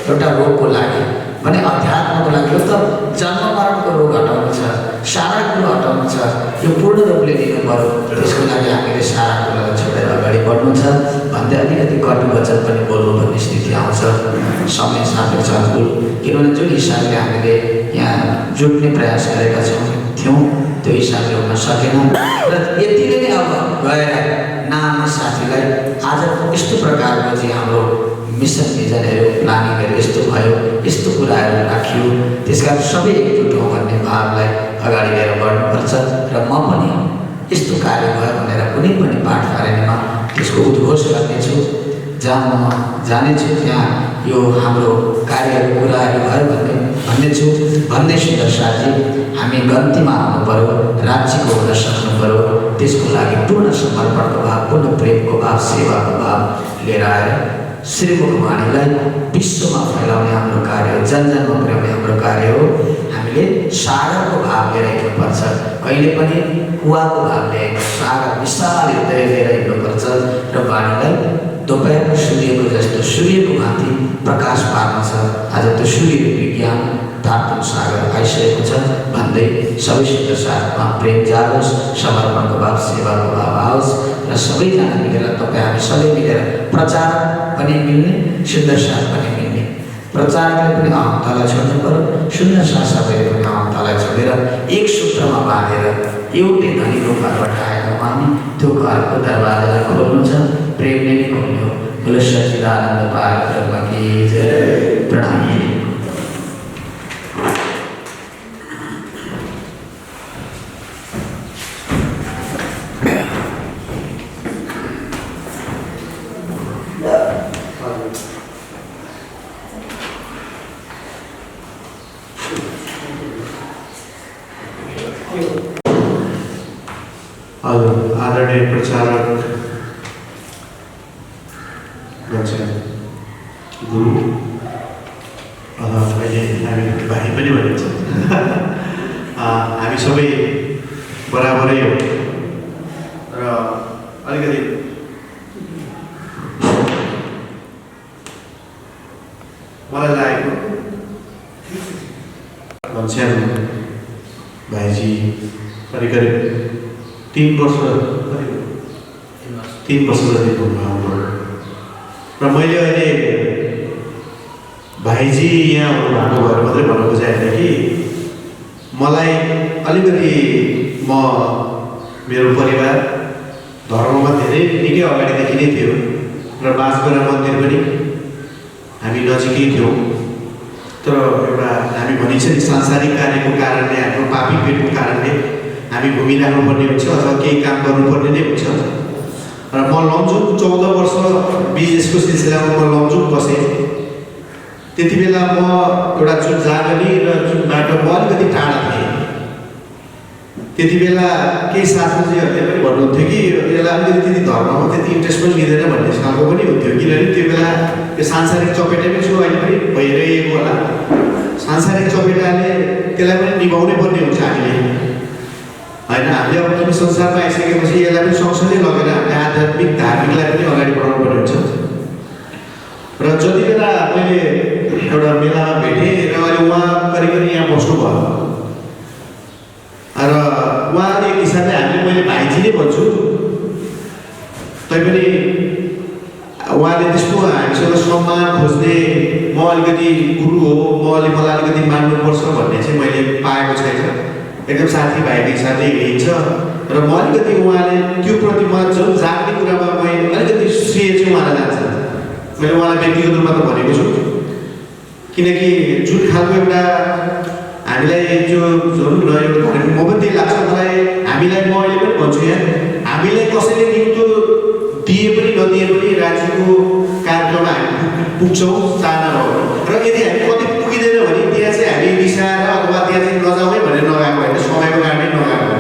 एउटा रोगको लागि भने अध्यात्मको लागि, यो त जन्म मरणको रोग हटाउनु छ, सारा कुरो हटाउनु छ। यो पूर्ण रूपले लिनु पर्यो। त्यसको लागि हामीले सारा कुरालाई छोडेर अगाडि बढ्नु छ भन्दै अलिकति कटु वचन पनि बोल्नु भन्ने स्थिति आउँछ। समय सापेक्ष अनुकूल, किनभने जुन हिसाबले हामीले यहाँ जुट्ने प्रयास गरेका थियौँ त्यो हिसाबले हुन सकेन। र यतिले नै अब गएर नाम साथीलाई आज यस्तो प्रकारको चाहिँ हाम्रो मिसन भिजनहरू, प्लानिङहरू यस्तो भयो, यस्तो कुराहरू राखियो। त्यस कारण सबै एकजुट हौँ भन्ने भावलाई अगाडि लिएर बढ्नुपर्छ। र म पनि यस्तो कार्य भयो भनेर कुनै पनि पाठकारिणीमा त्यसको उद्घोष गर्नेछु। जहाँ म जानेछु त्यहाँ यो हाम्रो कार्यहरू कुराहरू भयो भन्नेछु। भन्दै सुन्दर साथी हामी गन्तीमा आउनु पर्यो, राज्यको हुन सक्नु पर्यो। त्यसको लागि पूर्ण समर्पणको भाव, पूर्ण प्रेमको भाव, सेवाको भाव लिएर आएर श्रीमुखवाणीलाई विश्वमा फैलाउने हाम्रो कार्य हो, जन जनमा पुर्याउने हाम्रो कार्य हो। हामीले सागरको भाव लिएर हिँड्नुपर्छ, कहिले पनि कुवाको भाव ल्याएर सागर विशाल हृदय लिएर हिँड्नुपर्छ। र वाणीलाई दोपहरको सूर्यको जस्तो सूर्यको माथि प्रकाश पार्नु छ। आज त्यो सूर्य विज्ञान तारतम्य सागर आइसकेको छ भन्दै सबैसित साथमा प्रेम जाओस्, समर्पणको भाव, सेवाको भाव आओस्। र सबैजना मिलेर तपाईँ हामी सबै मिलेर प्रचार पनि मिल्ने, सुन्दर साथ पनि मिल्ने। प्रचारकले पनि अहमतालाई छोड्नु पर्यो, सुन्दर साथ सबैले पनि अहमतालाई छोडेर एक सूत्रमा बाँधेर एउटै धनीको घरबाट आएका हामी त्यो घरको दरवाजालाई खोल्नु छ, प्रेमले नै खोल्नु हो। बोलो सच्चिदानन्द परब्रह्म की जय। प्रणाम। आदरणीय प्रचारक गुरु अहिले हामी भाइ पनि भनिन्छ हामी सबै बराबरै हो र अलिकति मलाई लागेको घनश्याम भाइजी करिब 3 वर्ष जति हुनुभयो र मैले अहिले भाइजी यहाँ हुनुभएको भएर मात्रै भन्न खोजेको कि मलाई अलिकति मेरो परिवार धर्ममा धेरै निकै अगाडिदेखि नै थियो र बाँसगडा मन्दिर पनि हामी नजिकै थियौँ। तर एउटा हामी भनिन्छ नि सांसारिक कार्यको कारणले, हाम्रो पापी पेटको कारणले हामी घुमिराख्नुपर्ने हुन्छ अथवा केही काम गर्नुपर्ने नै हुन्छ। र म लमजुङ 14 वर्ष बिजनेसको सिलसिलामा म लमजुङ बसेँ। त्यति बेला म एउटा जुन जागनी र जुनबाट म अलिकति टाढा थिएँ। त्यति बेला केही साथीहरूले पनि भन्नुहुन्थ्यो कि यसलाई अलिकति त्यति धर्ममा त्यति इन्ट्रेस्ट पनि लिँदैन भन्ने खालको पनि हुन्थ्यो, किनभने त्यो बेला त्यो सांसारिक चपेटामै छु, अहिले पनि भइरहेको होला। सांसारिक चपेटाले त्यसलाई पनि निभाउनै पर्ने हुन्छ हामीले, होइन? हामीले अब किन संसारमा आइसकेपछि यसलाई पनि सँगसँगै लगेर आध्यात्मिक धार्मिकलाई पनि अगाडि बढाउनु पर्ने हुन्छ। र जति बेला मैले एउटा मेलामा भेटेँ र अहिले उहाँ करिब यहाँ बस्नुभयो र उहाँ एक हिसाबले हामीले, मैले भाइजी नै भन्छु, तैपनि उहाँले त्यस्तो हामीसँग सम्मान खोज्ने, म अलिकति गुरु हो, मलाई अलिकति मान्नुपर्छ भन्ने चाहिँ मैले पाएको छैन। एकदम साथीभाइको हिसाबले हिँड्छ र म अलिकति उहाँले त्यो प्रति म जुन जान्ने कुरामा मैले अलिकति श्रेय चाहिँ उहाँलाई जान्छ। मैले उहाँलाई व्यक्तिगत रूपमा त भनेको छु, किनकि जुन खालको एउटा हामीलाई जो जुन रहेको म पनि त्यही लाग्छ मलाई। हामीलाई म अहिले पनि भन्छु, यहाँ हामीलाई कसैले निम्तो दिए पनि नदिए पनि राज्यको कार्यक्रममा हामी पुग्छौँ चाहना हो। र यदि हामी कतै पुगिँदैन भने त्यहाँ चाहिँ हामी रिसाएर अथवा त्यहाँ चाहिँ नजाउँ है भनेर नगएको होइन, समयको कारणले नगएको।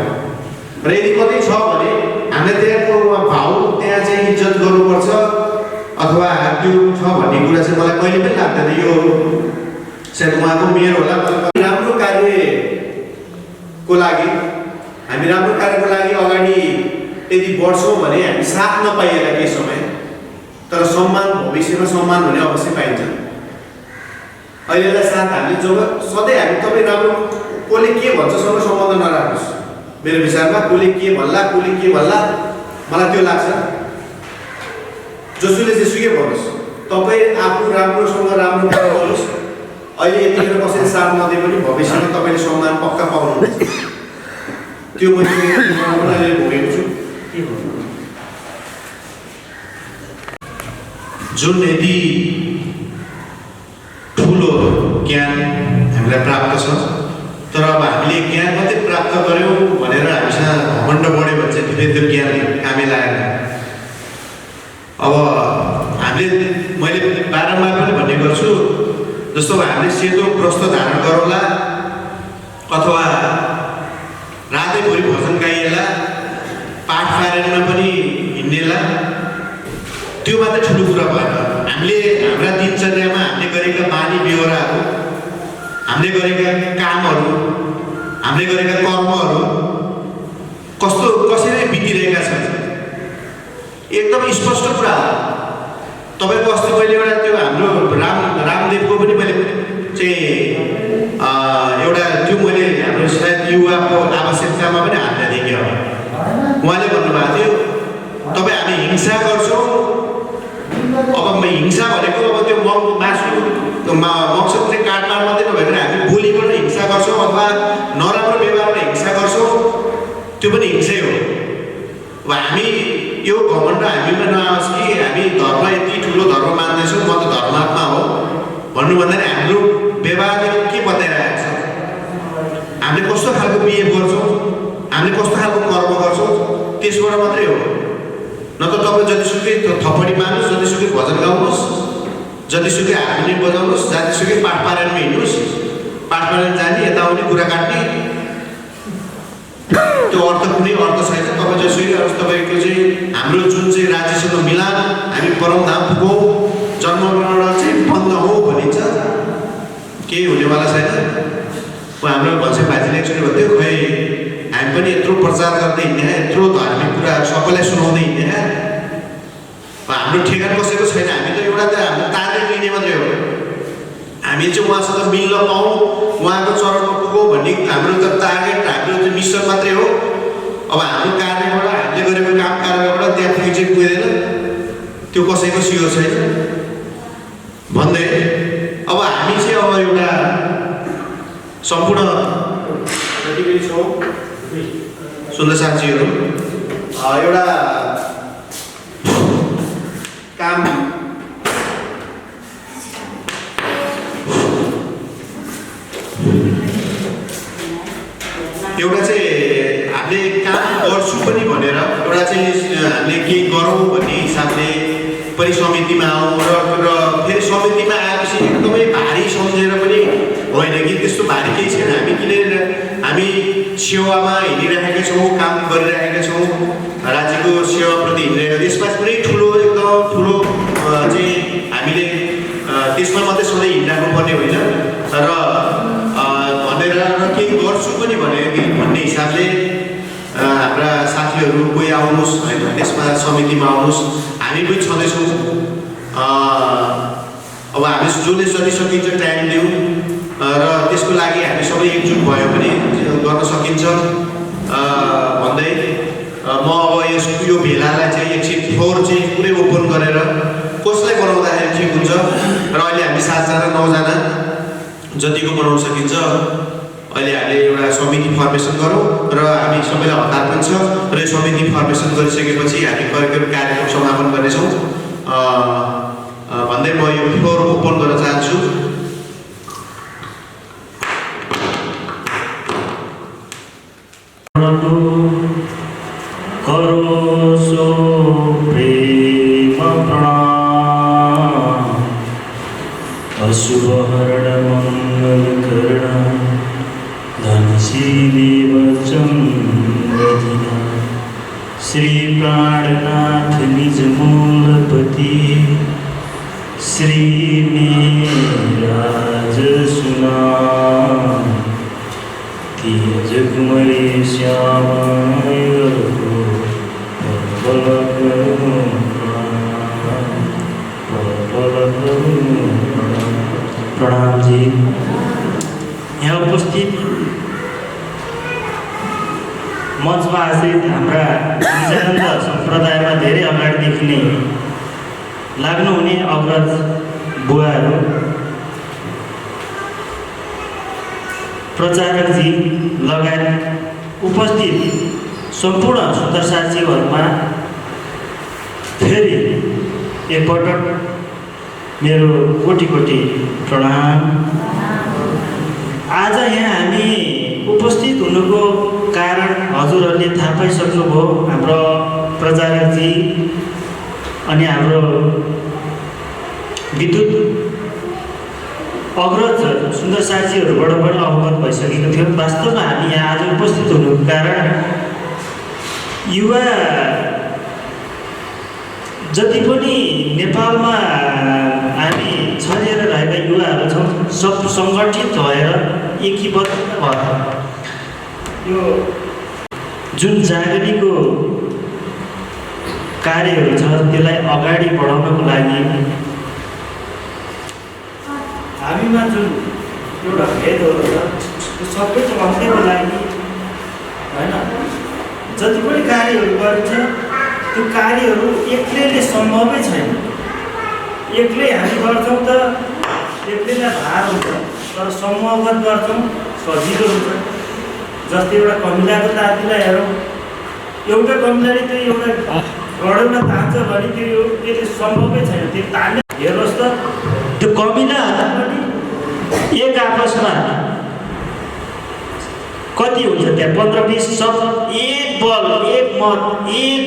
र यदि कतै छ भने हामीले त्यहाँको भाउ, त्यहाँ चाहिँ इज्जत गर्नुपर्छ अथवा त्यो छ भन्ने कुरा चाहिँ मलाई कहिले पनि लाग्दैन। यो सायद उहाँको मेयर होला। राम्रो कार्यको लागि हामी अगाडि यदि बढ्छौँ भने हामी साथ नपाइएला केही समय, तर सम्मान, भविष्यमा सम्मान भने अवश्य पाइन्छ। अहिलेलाई साथ हामीले जब सधैँ हामी तपाईँ राम्रो, कसले के भन्छसँग सम्बन्ध नराख्नुहोस्। मेरो विचारमा कसले के भन्ला मलाई त्यो लाग्छ। जसले जेसुकै भन्नुहोस्, तपाईँ आफू राम्रोसँग राम्रो काम गर्नुहोस्। अहिले यतिखेर कसैले साथ नदिए पनि भविष्यमा तपाईँले सम्मान पक्का पाउनुहुन्छ। त्यो मैले भोगेको छु। जुन यदि ठुलो ज्ञान हामीलाई प्राप्त छ, तर अब हामीले ज्ञान मात्रै प्राप्त गऱ्यौँ भनेर हामीसँग घमण्ड बढ्यो भने चाहिँ त्यो ज्ञान कामै लागेन। अब हामीले, मैले बारम्बार पनि भन्ने गर्छु, जस्तो हामीले सेतो वस्त्र धारण गरौँला अथवा रातैभरि भजन गाइएला, पाठ पारायणमा पनि हिँड्नेला, त्यो मात्रै ठुलो कुरा भएन। हामीले हाम्रा दिनचर्यामा हामीले गरेका बानी बेहोराहरू, हामीले गरेका कामहरू, हामीले गरेका कर्महरू कसरी बितिरहेका छन्, एकदम स्पष्ट कुरा हो। तपाईँको अस्ति मैले एउटा त्यो हाम्रो रामदेवको पनि मैले चाहिँ एउटा त्यो मैले हाम्रो सायद युवाको आवश्यकतामा पनि हात दिएको। उहाँले भन्नुभएको थियो तपाईँ हामी हिंसा गर्छौँ। अब हिंसा भनेको अब त्यो मासु मकसद चाहिँ काटमाड मात्रै नभएर हामी बोलीबाट हिंसा गर्छौँ अथवा नराम्रो व्यवहारबाट हिंसा गर्छौँ, त्यो पनि हिंसै हो। अब हामी यो घमण्ड हामीमा नआओस् कि हामी धर्म यति ठुलो धर्म मान्दैछौँ, म त धर्मात्मा हो भन्नुभन्दा नि हाम्रो व्यवहारले के बताइरहेको छ, हामीले कस्तो खालको बिहेभ गर्छौँ, हामीले कस्तो खालको कर्म गर्छौँ, त्यसबाट मात्रै हो। न त तपाईँ जतिसुकै थप्पडी मार्नुहोस्, जतिसुकै भजन गाउनुहोस्, जतिसुकै हार्मोनियम बजाउनुहोस्, जतिसुकै पाठ पारायणमा हिँड्नुहोस्, पाठ पारायण जाने यता आउने कुरा काट्ने, त्यो अर्थ कुनै अर्थ छैन। तपाईँ जसुकै अब तपाईँको चाहिँ हाम्रो जुन चाहिँ राज्यसँग मिलान, हामी परमधाम पुगौँ, जन्मबाट चाहिँ बन्द हो भनिन्छ, केही हुनेवाला छैन। हाम्रो भन्छ बाजेले एकचोटि भन्थ्यो, खै हामी पनि यत्रो प्रचार गर्दै हिँड्ने, यत्रो धार्मिक कुराहरू सबैलाई सुनाउँदै हिँड्ने, हाम्रो ठेगान बसेको छैन। हामी त एउटा त हाम्रो टार्गेट लिने मात्रै हो, हामी चाहिँ उहाँसँग मिल्न पाऊँ, उहाँको चरणमा पुगौँ भन्ने हाम्रो त टार्गेट, हाम्रो चाहिँ मिसन मात्रै हो। अब हाम्रो कार्यबाट हामीले गरेको काम कार्यबाट त्यहाँ पुगी चाहिँ पुग्दैन, त्यो कसैको सियो छैन भन्दै अब हामी चाहिँ अब एउटा सम्पूर्ण जति पनि छौँ सुन्दर साथीहरू एउटा काम एउटा चाहिँ हामीले काम गर्छु पनि भनेर एउटा चाहिँ हामीले केही गरौँ भन्ने हिसाबले पनि समितिमा आउँ र फेरि समितिमा आएपछि एकदमै भारी सम्झेर पनि होइन कि त्यस्तो भारी केही छैन। हामी किन हामी सेवामा हिँडिरहेका छौँ, काम गरिरहेका छौँ, राज्यको सेवाप्रति हिँडिरहेका, त्यसमा कुनै ठुलो एकदम ठुलो चाहिँ हामीले त्यसमा मात्रै सधैँ हिँडिराख्नु पर्ने होइन र भनेर केही गर्छु पनि भन्ने हिसाबले हाम्रा साथीहरू कोही आउनुहोस् होइन, त्यसमा समितिमा आउनुहोस्, हामी पनि छँदैछौँ। अब हामी जसले जति सकिन्छ टाइम दिउँ र त्यसको लागि हामी सबै एकजुट भयो भने गर्न सकिन्छ भन्दै म अब यो भेलालाई चाहिँ एकछिन फ्लोर चाहिँ पुरै ओपन गरेर कसलाई बनाउँदाखेरि ठिक हुन्छ र अहिले हामी 7 जना 9 जना जतिको बनाउन सकिन्छ अहिले हामीले एउटा समिति फर्मेसन गरौँ र हामी सबैलाई हतार पनि छ र यो समिति फर्मेसन गरिसकेपछि हामी कार्यक्रम समापन गर्नेछौँ भन्दै म यो फ्लोर ओपन गर्न चाहन्छु। करोसो प्रेम प्रणाम अशुभहरण मंगलकरण धनशीलेव चंद्रदिना श्री प्राणनाथ निज मूलपति श्री मेराज सुना जगमरे श्यामाय प्रणाम जी। यहाँ उपस्थित मञ्चमा आश्रित हाम्रा निजानन्द सम्प्रदायमा धेरै अगाडिदेखि नै लाग्नुहुने अग्रज बुवाहरू, प्रचारकजी लगायत उपस्थित सम्पूर्ण सुन्दर साथीहरूमा फेरि एकपटक मेरो कोटि कोटि प्रणाम। आज यहाँ हामी उपस्थित हुनुको कारण हजुरहरूले थाहा पाइसक्नुभयो। हाम्रो प्रचारकजी अनि हाम्रो विद्युत अग्रज सुन्दर साथीहरूबाट पनि अवगत भइसकेको थियो। वास्तवमा हामी यहाँ आज उपस्थित हुनुको कारण युवा जति पनि नेपालमा हामी छरिएर रहेका युवाहरू छौँ, सब सङ्गठित भएर एकीबद्ध भएर यो जुन जागृतिको कार्यहरू छ त्यसलाई अगाडि बढाउनको लागि हामीमा जुन एउटा भेदहरू छ त्यो सबै अन्त्यको लागि होइन जति पनि कार्यहरू गरिन्छ त्यो कार्यहरू एक्लैले सम्भवै छैन। एक्लै हामी गर्छौँ त एक्लैलाई भार हुन्छ, तर समूहगत गर्छौँ सजिलो हुन्छ। जस्तै एउटा कमिलाको तातीलाई हेरौँ, एउटा कमिलाले त्यो एउटा गढौँला तान्छ भने त्यसले सम्भवै छैन। त्यो तान्ने हेर्नुहोस् त, त्यो कमिलाहरू पनि एक आपसमा कति हुन्छ त्यहाँ 15-20 सब एक बल, एक मत, एक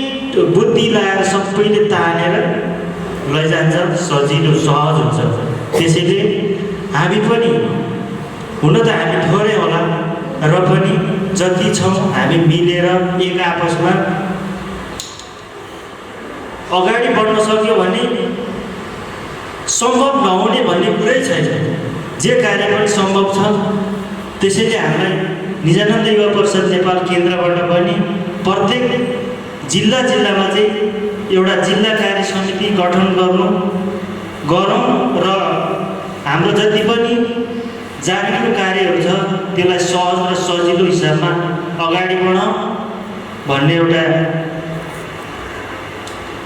बुद्धि लगाएर सबैले तानेर लैजान्छ, सजिलो सहज हुन्छ। त्यसैले हामी पनि हुन त हामी थोरै होला र पनि जति छौँ हामी मिलेर एक आपसमा अगाडि बढ्न सक्यो भने सम्भव नहुने भन्ने कुरै छैन। जे कार्य पनि सम्भव छ। त्यसैले हामीलाई निजानन्द युवा परिषद नेपाल केन्द्रबाट पनि प्रत्येक जिल्लामा चाहिँ एउटा जिल्ला कार्य समिति गठन गरौँ र हाम्रो जति पनि जागृतिको कार्यहरू छ त्यसलाई सहज र सजिलो हिसाबमा अगाडि बढाउँ भन्ने एउटा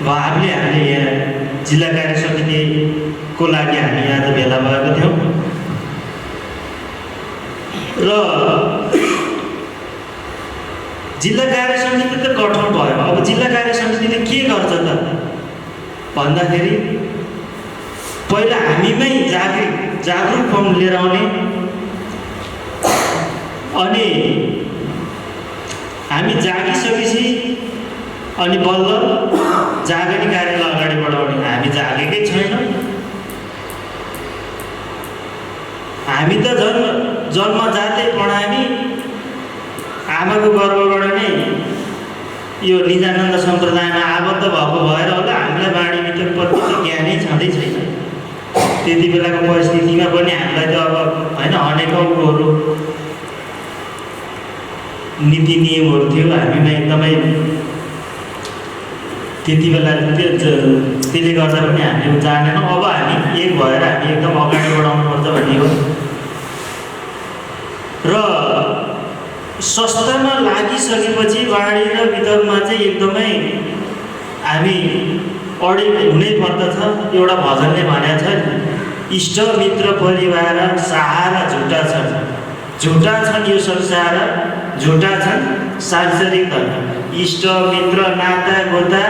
भावले हामीले यहाँ जिल्ला कार्य समितिको लागि हामी आज भेला भएका थियौँ। र जिल्ला कार्य समिति त गठन भयो। अब जिल्ला कार्य समितिले के गर्छ त भन्दाखेरि पहिला हामीमै जागरुकपन लिएर आउने, अनि हामी जागिसकेपछि अनि बल्ल जागने कार्यलाई अगाडि बढाउने। हामी जागेकै छैनौँ। हामी त जन्मजातै प्रणामी आमाको गर्भबाट नै यो निजानन्द सम्प्रदायमा आबद्ध भएको भएर होला हामीलाई बाणी मित्र प्रति ज्ञानै छँदै छैन। त्यति बेलाको परिस्थितिमा पनि हामीलाई त अब होइन अनेकौँ कुरोहरू नीति नियमहरू थियो हामीमा एकदमै। त्यति बेला त्यसले गर्दा पनि हामीले जानेनौँ। अब हामी एक भएर हामी एकदम अगाडि बढाउनुपर्छ भन्ने हो। र संस्थामा लागिसकेपछि बाढी र वितरणमा चाहिँ एकदमै हामी अडिग हुनै पर्दछ। एउटा भजनले भनेको छ, इष्ट मित्र परिवार सहारा झुटा छन्, झुटा छन् यो संसार, झुटा छन् सांसारिक धन। इष्ट मित्र नाता गोता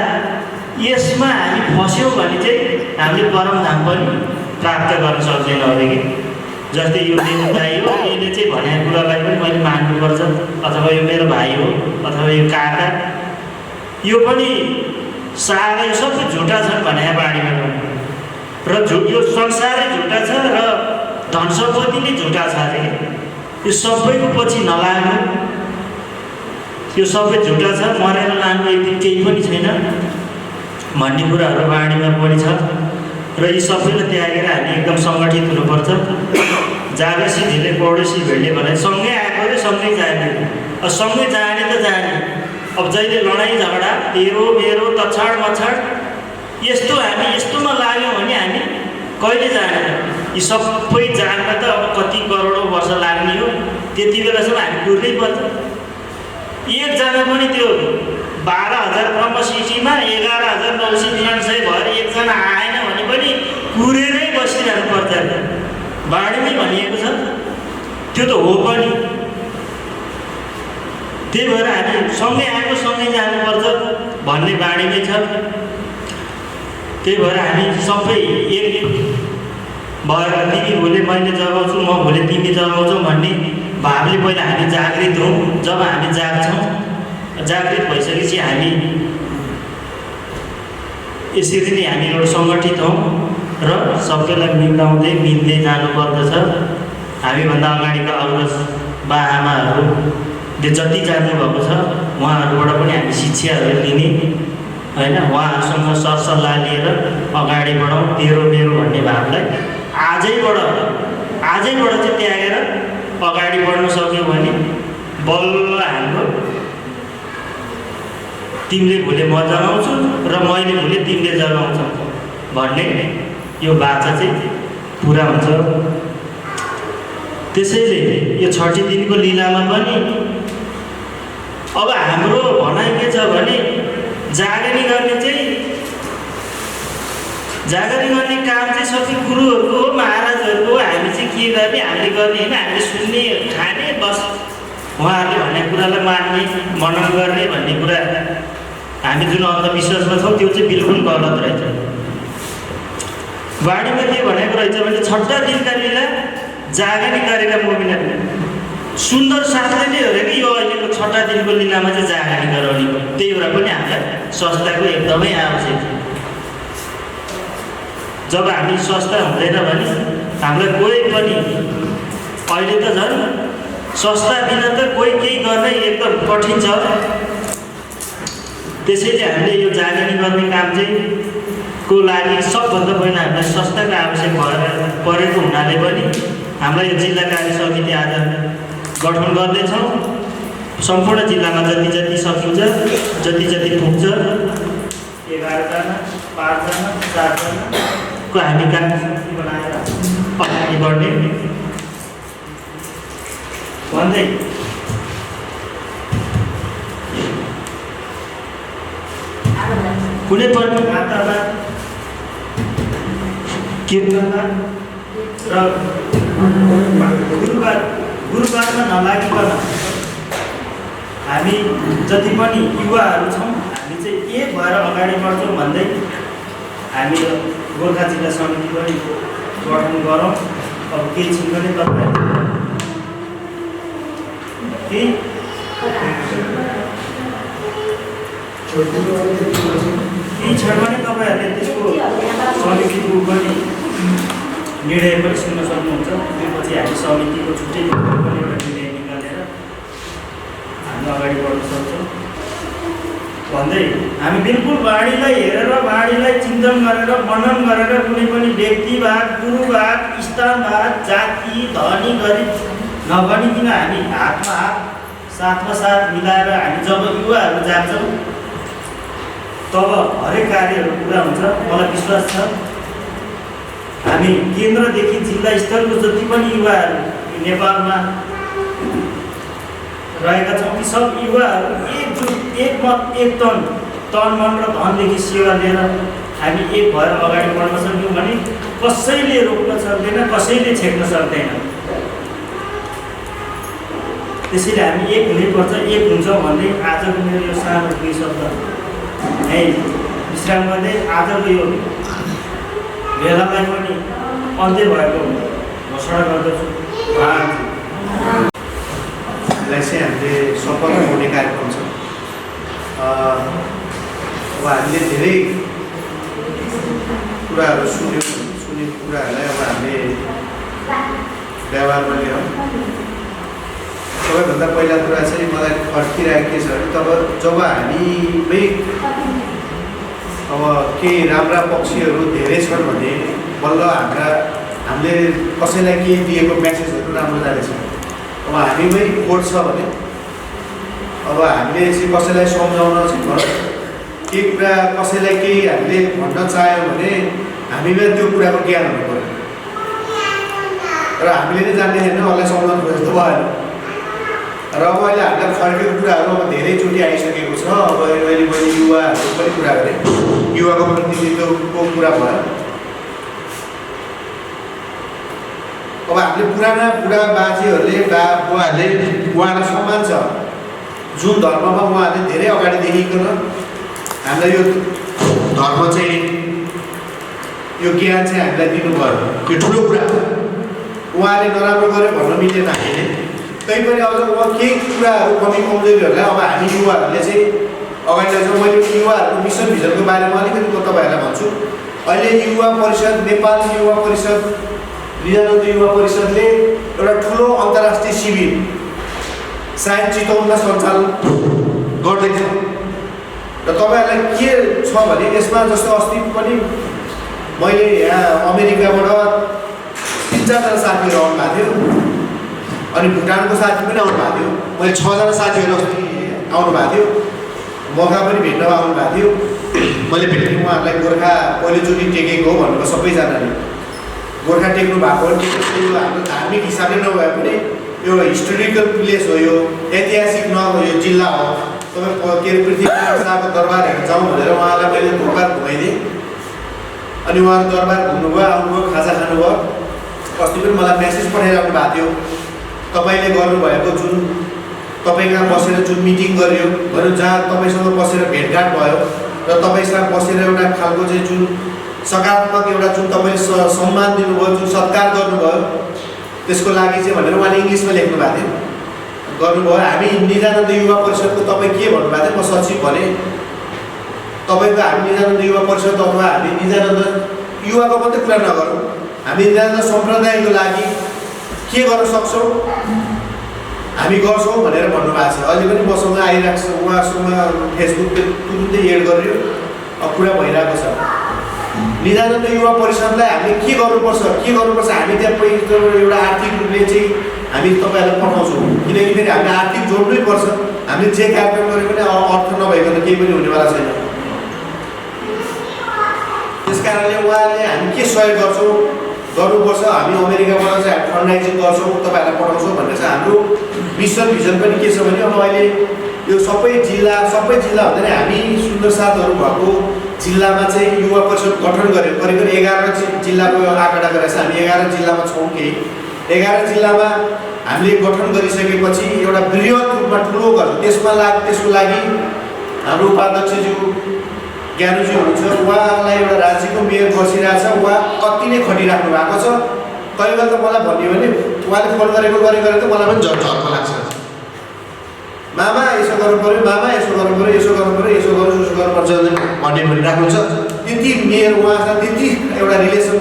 यसमा हामी फस्यौँ भने चाहिँ हामीले परमधाम पनि प्राप्त गर्न सक्दैनौँ अरे कि। जस्तै यो मेरो दाइ हो, यसले चाहिँ भनेको कुरालाई पनि मैले मान्नुपर्छ, अथवा यो मेरो भाइ हो, अथवा यो काका, यो पनि सहारा, यो सबै झुटा छन् भने बाढीमा र यो संसारै झुटा छ र धन सम्पत्ति नै झुटा छ अरे। यो सबैको पछि नलाग्नु, यो सबै झुटा छ, मरेर लानु एक दिन केही पनि छैन भन्ने कुराहरू बाढीमा पनि छ। र यी सबैलाई त्यागेर हामी एकदम सङ्गठित हुनुपर्छ। जागेसी ढिले पौडेसी भेट्ने भने सँगै आएको र सँगै जाने, सँगै जाने त जाने। अब जहिले लडाइँ झगडा तेरो मेरो तछाड मछाड यस्तो हामी यस्तोमा लाग्यौँ भने हामी कहिले जानेन। यी सबै जान्न त अब कति करोडौँ वर्ष लाग्ने हो। त्यति बेलासम्म हामी कुर्नै पर्छ। एकजना पनि त्यो 12,000 ब्रह्म सिटीमा 11,999 भएर एकजना आएन भने पनि कुरेरै बसिरहनु पर्छ। बाढीमै भनिएको छ, त्यो त हो पनि। त्यही भएर हामी सँगै आएको सँगै जानुपर्छ भन्ने बाढीमै छ। त्यही भएर हामी सबै एक भएर तिमी भोलि मैले जगाउँछु, म भोलि तिमी जगाउँछौ भन्ने भावले पहिला हामी जागृत हौँ। जब हामी जाग्छौँ, जागृत भइसकेपछि हामी यसरी नै हामी एउटा सङ्गठित हौँ र सबैलाई मिलाउँदै मिल्दै जानुपर्दछ। हामीभन्दा अगाडिका अग्रज बाआमाहरूले जति जान्नुभएको छ उहाँहरूबाट पनि हामी शिक्षाहरू लिने होइन, उहाँहरूसँग सरसल्लाह लिएर अगाडि बढाउँ। तेरो मेरो भन्ने भावलाई आजैबाट चाहिँ त्यागेर अगाडि बढ्न सक्यो भने बल्ल हाम्रो तिमीले भोलि म जगाउँछु र मैले भोलि तिमीले जगाउँछौ भन्ने यो बाचा चाहिँ पुरा हुन्छ। त्यसैले यो ६० दिनको लीलामा पनि अब हाम्रो भनाइ के छ भने जागनी गर्ने काम चाहिँ सबै गुरुहरूको महाराजहरूको हामी चाहिँ के गर्ने हामीले गर्ने होइन हामीले सुन्ने खाने बस उहाँहरूले भनेको कुरालाई मान्ने मनन गर्ने भन्ने कुरा हामी जुन अन्धविश्वासमा छौँ त्यो चाहिँ बिल्कुल गलत रहेछ। बाणीमा के भनेको रहेछ भने छठा दिनका लीला जागनी गरेका मोमिनहरूले सुन्दर शास्त्रले नै हो कि यो अहिलेको छठा दिनको लीलामा चाहिँ जागनी गराउने त्यही भएर पनि हामीलाई संस्थाको एकदमै आवश्यक छ। जब हामी स्वस्थ हुँदैन भने हामीलाई कोही पनि अहिले त झन् संस्था बिना त कोही केही गर्न एकदम कठिन छ। त्यसैले हामीले यो जागनी गर्ने काम चाहिँ को लागि सबभन्दा पहिला हामीलाई संस्थाको आवश्यक परेको हुनाले पनि हामीलाई यो जिल्ला कार्य समिति आज गठन गर्दैछौँ। सम्पूर्ण जिल्लामा जति जति सकिन्छ जति जति पुग्छ 11 जना 5 जना 4 जनाको हामी कार्य समिति बनाएर अगाडि बढ्ने भन्दै कुनै पनि मातामा कीर्तनमा र गुरुबारमा नलागिकन हामी जति पनि युवाहरू छौँ हामी चाहिँ एक भएर अगाडि बढ्छौँ भन्दै हामी गोर्खा जिल्ला समिति पनि गठन गरौँ। अब केही छिन पनि तपाईँ केही क्षण पनि तपाईँहरूले त्यसको समितिको पनि निर्णय पनि सुन्न सक्नुहुन्छ। त्यसपछि हामी समितिको छुट्टै पनि एउटा निर्णय निकालेर हामी अगाडि बढ्न सक्छौँ भन्दै हामी बिल्कुल बाणीलाई हेरेर बाणीलाई चिन्तन गरेर मनन गरेर कुनै पनि व्यक्तिवाद गुरुवाद स्थानवाद जाति धनी गरिब नभनिकन हामी हातमा हात साथमा साथ मिलाएर हामी जब युवाहरू जान्छौँ तब हरेक कार्यहरू पुरा हुन्छ। मलाई विश्वास छ हामी केन्द्रदेखि जिल्ला स्तरको जति पनि युवाहरू नेपालमा रहेका छौँ ती सब युवाहरू एकजुट एकमत एक तन मन र धनदेखि सेवा लिएर हामी एक भएर अगाडि बढ्न सक्यौँ भने कसैले रोक्न सक्दैन कसैले छेक्न सक्दैन। त्यसैले हामी एक हुनैपर्छ एक हुन्छौँ भन्दै आजको मेरो यो सानो 2 शब्द है विश्राम गर्दै आजको यो भेलालाई पनि अन्त्य भएको घोषणा गर्दछु। यसलाई चाहिँ हामीले सफल हुने कार्यक्रम छ। अब हामीले धेरै कुराहरू सुनेको कुराहरूलाई अब हामीले व्यवहारमा लिएर सबैभन्दा पहिला कुरा चाहिँ मलाई फर्किरहेको के छ भने जब हामीमै अब केही राम्रा पक्षीहरू धेरै छन् भने बल्ल हामीले कसैलाई केही दिएको म्यासेजहरू राम्रो जानेछ। अब हामीमै खोट छ भने अब हामीले चाहिँ कसैलाई सम्झाउन चाहिँ केही कुरा कसैलाई केही हामीले भन्न चाह्यौँ भने हामीमा त्यो कुराको ज्ञान हुनु पऱ्यो। र हामीले नै जान्ने छैन उसलाई सम्झाउनु खोजेको जस्तो भएन। र अब अहिले हामीलाई फर्केको कुराहरू अब धेरैचोटि आइसकेको छ। अब अहिले मैले युवाहरूको पनि कुरा गरेँ, युवाको प्रतिनिधित्वको कुरा भयो। अब हामीले पुराना बुढा बाजेहरूले बुवाहरूले उहाँलाई सम्मान छ जुन धर्ममा उहाँहरूले धेरै अगाडिदेखिकन हामीलाई यो धर्म चाहिँ यो ज्ञान चाहिँ हामीलाई दिनुभयो। यो ठुलो कुरा उहाँले नराम्रो गरे भन्न मिलेन हामीले। तैपनि अब केही कुराहरू कमी कमजोरीहरूलाई अब हामी युवाहरूले चाहिँ अगाडि लैजाउँ। मैले युवाहरूको मिसन भिजनको बारेमा अलिकति म तपाईँहरूलाई भन्छु। अहिले युवा परिषद नेपाल युवा परिषद निजानन्द युवा परिषदले एउटा ठुलो अन्तर्राष्ट्रिय शिविर सायद चितवनमा सञ्चालन गर्दैछ। र तपाईँहरूलाई के छ भने यसमा जस्तो अस्ति पनि मैले यहाँ अमेरिकाबाट 3-4 जना साथीहरू आउनु भएको थियो अनि भुटानको साथी पनि आउनु भएको थियो। मैले 6 जना साथीहरू अस्ति आउनु भएको थियो। मौका पनि भेट्न आउनु भएको थियो। मैले भेटेँ उहाँहरूलाई गोर्खा पहिलोचोटि टेकेको हो भन्नुभयो सबैजनाले। गोर्खा टेक्नु भएको यो हाम्रो धार्मिक हिसाबले नभए पनि यो हिस्टोरिकल प्लेस हो, यो ऐतिहासिक यो जिल्ला हो। तपाईँ के अरे पृथ्वीनारायण शाहको दरबार हेर्न जाउँ भनेर उहाँलाई मैले धोका घुमाइदिएँ। अनि उहाँहरू दरबार घुम्नुभयो, आउनुभयो, खाजा खानुभयो। अस्ति पनि मलाई मेसेज पठाइराख्नु भएको थियो, तपाईँले गर्नुभएको जुन तपाईँ कहाँ बसेर जुन मिटिङ गरियो भनौँ, जहाँ तपाईँसँग बसेर भेटघाट भयो र तपाईँसँग बसेर एउटा खालको चाहिँ जुन सकारात्मक एउटा जुन तपाईँले सम्मान दिनुभयो, जुन सत्कार गर्नुभयो, त्यसको लागि चाहिँ भनेर उहाँले इङ्ग्लिसमा लेख्नु भएको थियो गर्नुभयो। हामी निजानन्द युवा परिषदको तपाईँ के भन्नुभएको थियो, म सचिव भने तपाईँको हामी निजानन्द युवा परिषद अथवा हामी निजानन्द युवाको मात्रै कुरा नगरौँ, हामी निजानन्द सम्प्रदायको लागि के गर्न सक्छौँ हामी गर्छौँ भनेर भन्नुभएको छ। अहिले पनि मसँग आइरहेको छ, उहाँसँग फेसबुकले तुरुन्तै एड गरियो, अब कुरा भइरहेको छ। निजानन्द युवा परिषदलाई हामीले के गर्नुपर्छ, हामी त्यहाँ एउटा आर्थिक रूपले चाहिँ हामी तपाईँहरूलाई पठाउँछौँ, किनकि फेरि हामीले आर्थिक जोड्नै पर्छ। हामीले जे कार्यक्रम गरे पनि अर्थ नभइकन केही पनि हुनेवाला छैन। त्यस कारणले उहाँले हामी के सहयोग गर्नुपर्छ, हामी अमेरिकाबाट चाहिँ फन्ड राइजिङ गर्छौँ, तपाईँहरूलाई पठाउँछौँ भन्ने चाहिँ हाम्रो मिसन भिजन पनि के छ भने अब अहिले यो सबै जिल्ला भन्दाखेरि हामी सुन्दर साथहरू भएको जिल्लामा चाहिँ युवा परिषद गठन गऱ्यो। करिब 11 जिल्लाको आँकडा गरेर चाहिँ हामी 11 जिल्लामा छौँ। केही 11 जिल्लामा हामीले गठन गरिसकेपछि एउटा बृहत रूपमा ठुलो गर्छ। त्यसको लागि हाम्रो उपाध्यक्षज्यू ज्ञानुजी हुनुहुन्छ, उहाँलाई एउटा राज्यको मेयर बसिरहेको छ, उहाँ अति नै खटिराख्नु भएको छ। कहिले बेला त मलाई भन्यो भने उहाँले फोन गरेर त मलाई पनि झर्को लाग्छ, मामा यसो गर्नु पऱ्यो, मामा यसो गर्नु पऱ्यो, यसो गर्नुपर्छ भन्ने भनिराख्नुहुन्छ। त्यति मेयर उहाँसँग त्यति एउटा रिलेसन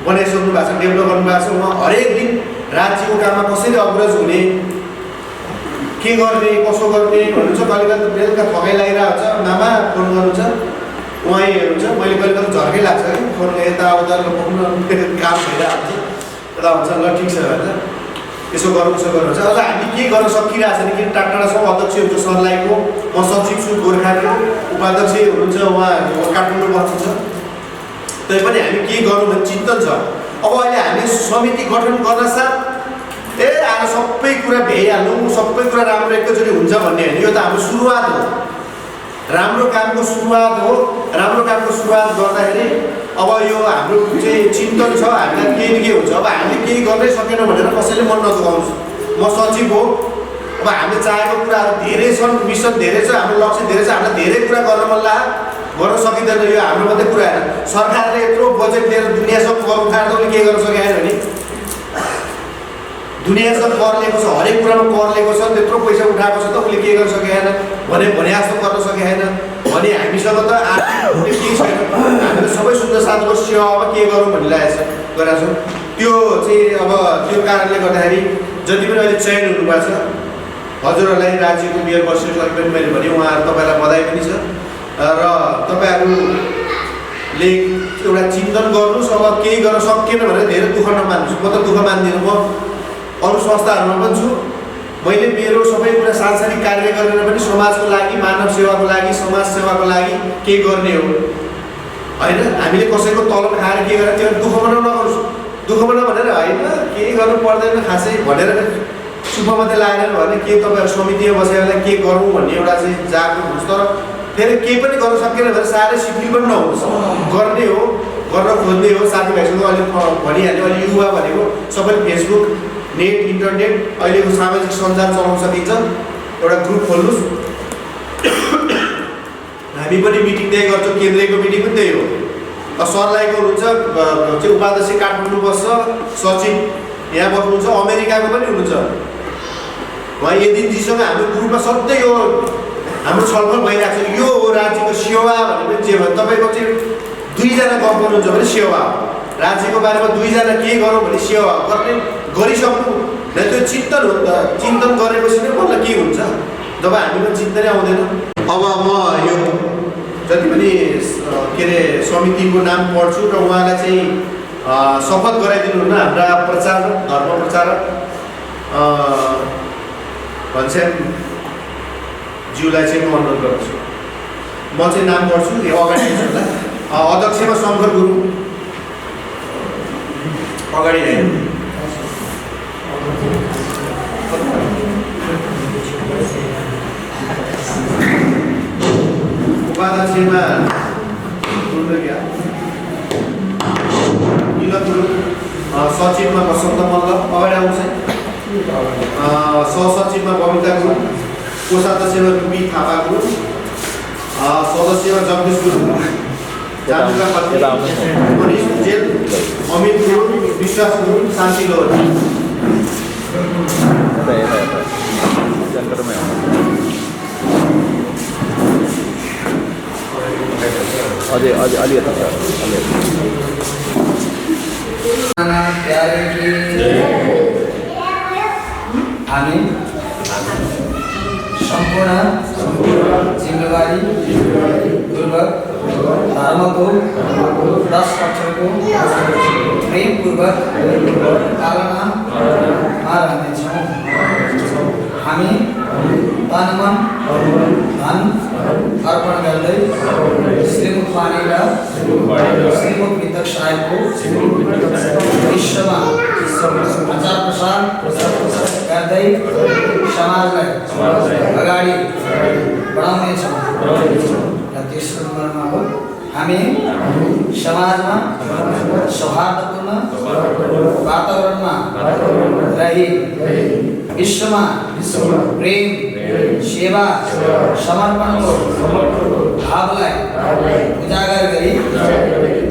बनाइसक्नु भएको छ, डेभलप गर्नुभएको छ। उहाँ हरेक दिन राज्यको काममा कसरी अग्रज हुने, के गर्ने, कसो गर्ने भन्नुहुन्छ। कहिले बेला त बेलुका थकाइ लागिरहेको हुन्छ, मामा फोन गर्नुहुन्छ, उहाँ हेर्नुहुन्छ। मैले कहिले बेला झर्कै लाग्छ कि फोन यताउता काम भइरहेको हुन्छ, यता भन्छ ल ठिक छ भन्छ, यसो गर्नुहुन्छ। अझ हामी के गर्न सकिरहेको छैन, किन टाढा सब अध्यक्ष हुन्छ सरलाईको, म सचिव छु गोर्खाको, उपाध्यक्ष हुनुहुन्छ उहाँ काठमाडौँ बस्नुहुन्छ। तैपनि हामी के गरौँ भन्ने चिन्तन छ। अब अहिले हामी समिति गठन गर्न साथ आज सबै कुरा भ्याइहाल्नु, सबै कुरा राम्रो एकैचोटि हुन्छ भन्ने होइन। यो त हाम्रो सुरुवात हो, राम्रो कामको सुरुवात हो। राम्रो कामको सुरुवात गर्दाखेरि अब यो हाम्रो चाहिँ चिन्तन छ, हामीलाई केही न के हुन्छ। अब हामीले केही गर्नै सकेनौँ भनेर कसैले मन नदुखाउनुहोस्, म सचिव हो। अब हामीले चाहेको कुराहरू धेरै छन्, मिसन धेरै छ, हाम्रो लक्ष्य धेरै छ, हामीलाई धेरै कुरा गर्न मन लाग्यो, गर्न सकिँदैन। यो हाम्रो मात्रै कुरा होइन, सरकारले यत्रो बजेट दिएर दुनियाँसम्म कर उठाएर त उसले के गर्न सकेन भने दुनियाँसम्म कर लिएको छ, हरेक कुरामा कर लिएको छ, त्यत्रो पैसा उठाएको छ त उसले के गर्न सकेन भने जस्तो गर्न सकेन भने हामीसँग त आर्थिक केही छैन। हामीले सबै सुन्दर साथको सेवामा के गरौँ भन्ने गरेका छौँ। त्यो चाहिँ अब त्यो कारणले गर्दाखेरि जति पनि अहिले चयन हुनुभएको छ हजुरहरूलाई राज्यको मेयर बसेको अघि पनि मैले भने उहाँहरू तपाईँलाई बधाई पनि छ र तपाईँहरूले एउटा चिन्तन गर्नुहोस्। अब केही गर्न सकिएन भने धेरै दुःख नमान्नुहोस्, म त दुःख मान्दिनँ। म अरू संस्थाहरूमा पनि छु, मैले मेरो सबै कुरा सांसारिक कार्य गरेर पनि समाजको लागि, मानव सेवाको लागि, समाज सेवाको लागि केही गर्ने हो होइन। हामीले कसैको तलब खाएर के गरेर त्यो दुःख नगर्नुहोस्, दुःख भनेर होइन, केही गर्नु पर्दैन खासै भनेर चुप मात्रै लागेर भने के तपाईँहरू समितिमा बसेर के गरौँ भन्ने एउटा चाहिँ जागरुक हुनुहोस्। तर फेरि केही पनि गर्न सकेन भने साह्रै शिथिल पनि नहुनुहोस्, गर्ने हो, गर्न खोज्ने हो। साथीभाइसँग अहिले भनिहाल्यो, अहिले युवा भनेको सबैले फेसबुक, नेट, इन्टरनेट, अहिलेको सामाजिक सञ्जाल चलाउन सकिन्छ। एउटा ग्रुप खोल्नुहोस्। हामी पनि मिटिङ त्यही गर्छौँ, केन्द्रीयको मिटिङ पनि त्यही हो। सरलाईको हुनुहुन्छ चाहिँ उपाध्यक्ष काठमाडौँ बस्छ, सचिव यहाँ बस्नुहुन्छ, अमेरिकाको पनि हुनुहुन्छ। उहाँ यदिनजीसँग हाम्रो ग्रुपमा सधैँ यो हाम्रो छलफल भइरहेको छ। यो हो राज्यको सेवा भने पनि जे भयो, तपाईँको चाहिँ 2जना गफ गर्नुहुन्छ भने सेवा हो। राज्यको बारेमा 2जना के गरौँ भने सेवा गर्ने गरिसक्नु न, त्यो चिन्तन हो नि त। चिन्तन गरेपछि नै बल्ल के हुन्छ, जब हामीमा चिन्तनै आउँदैन। अब म यो जति पनि के अरे समितिको नाम पढ्छु र उहाँलाई चाहिँ शपथ गराइदिनुहुन्न हाम्रा प्रचारक, धर्म प्रचारक घनश्यामज्यूलाई चाहिँ म अनुरोध गर्छु। म चाहिँ नाम पढ्छु, यो अगाडि आइसक्ला। अध्यक्षमा शङ्कर गुरुङ अगाडि आयो। साँचीमा सचिवमा वसन्त मल्ल अगाडि आउँछ। सहसचिवमा बबिता गुरुङ, कोषाध्यक्षमा रुपी थापा गुरुङ, सदस्यमा जगदीश गुरुङ, जानुका पत्नी मनिष जेल, अमित गुरुङ, विश्वास गुरुङ, शान्ति लोहरी। प्यारे की हामी सम्पूर्ण जिम्मेवारी पूर्वक धर्मको 10 अक्षरको प्रेमपूर्वक पालनामा रहनेछौँ। हामी तन मन धन अर्पण गर्दै श्रीमुख वाणी र श्रीमुख विद्यक साहेबको विश्वमा प्रचार प्रसार गर्दै समाजलाई अगाडि बढाउनेछौँ। र तेस्रो नम्बरमा हो हामी समाजमा सौहार्दपूर्ण वातावरणमा रही विश्वमा प्रेम सेवा समर्पणको भावलाई उजागर गरी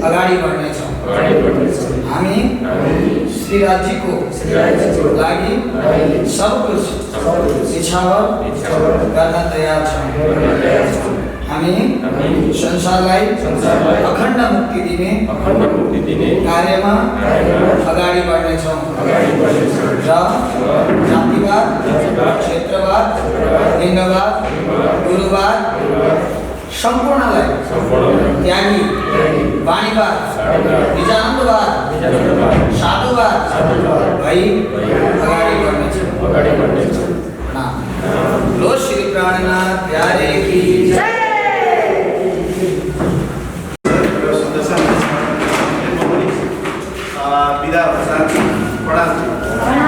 अगाडि बढ्नेछौँ। हामी श्री राज्यको लागि सब कुछ इच्छावर गर्न तयार छौँ। हामी संसारलाई अखण्ड मुक्ति दिने कार्यमा अगाडि बढ्नेछौँ र जातिवाद, क्षेत्रवाद, लिङ्गवाद, गुरुवाद सम्पूर्णलाई त्यागी वाणीवाद, निजानन्दवाद, साधुवाद भई अगाडि बढ्नेछौँ। लो श्री प्राणनाथ प्यारे की जय। विदा प्रसाद प्रणाम।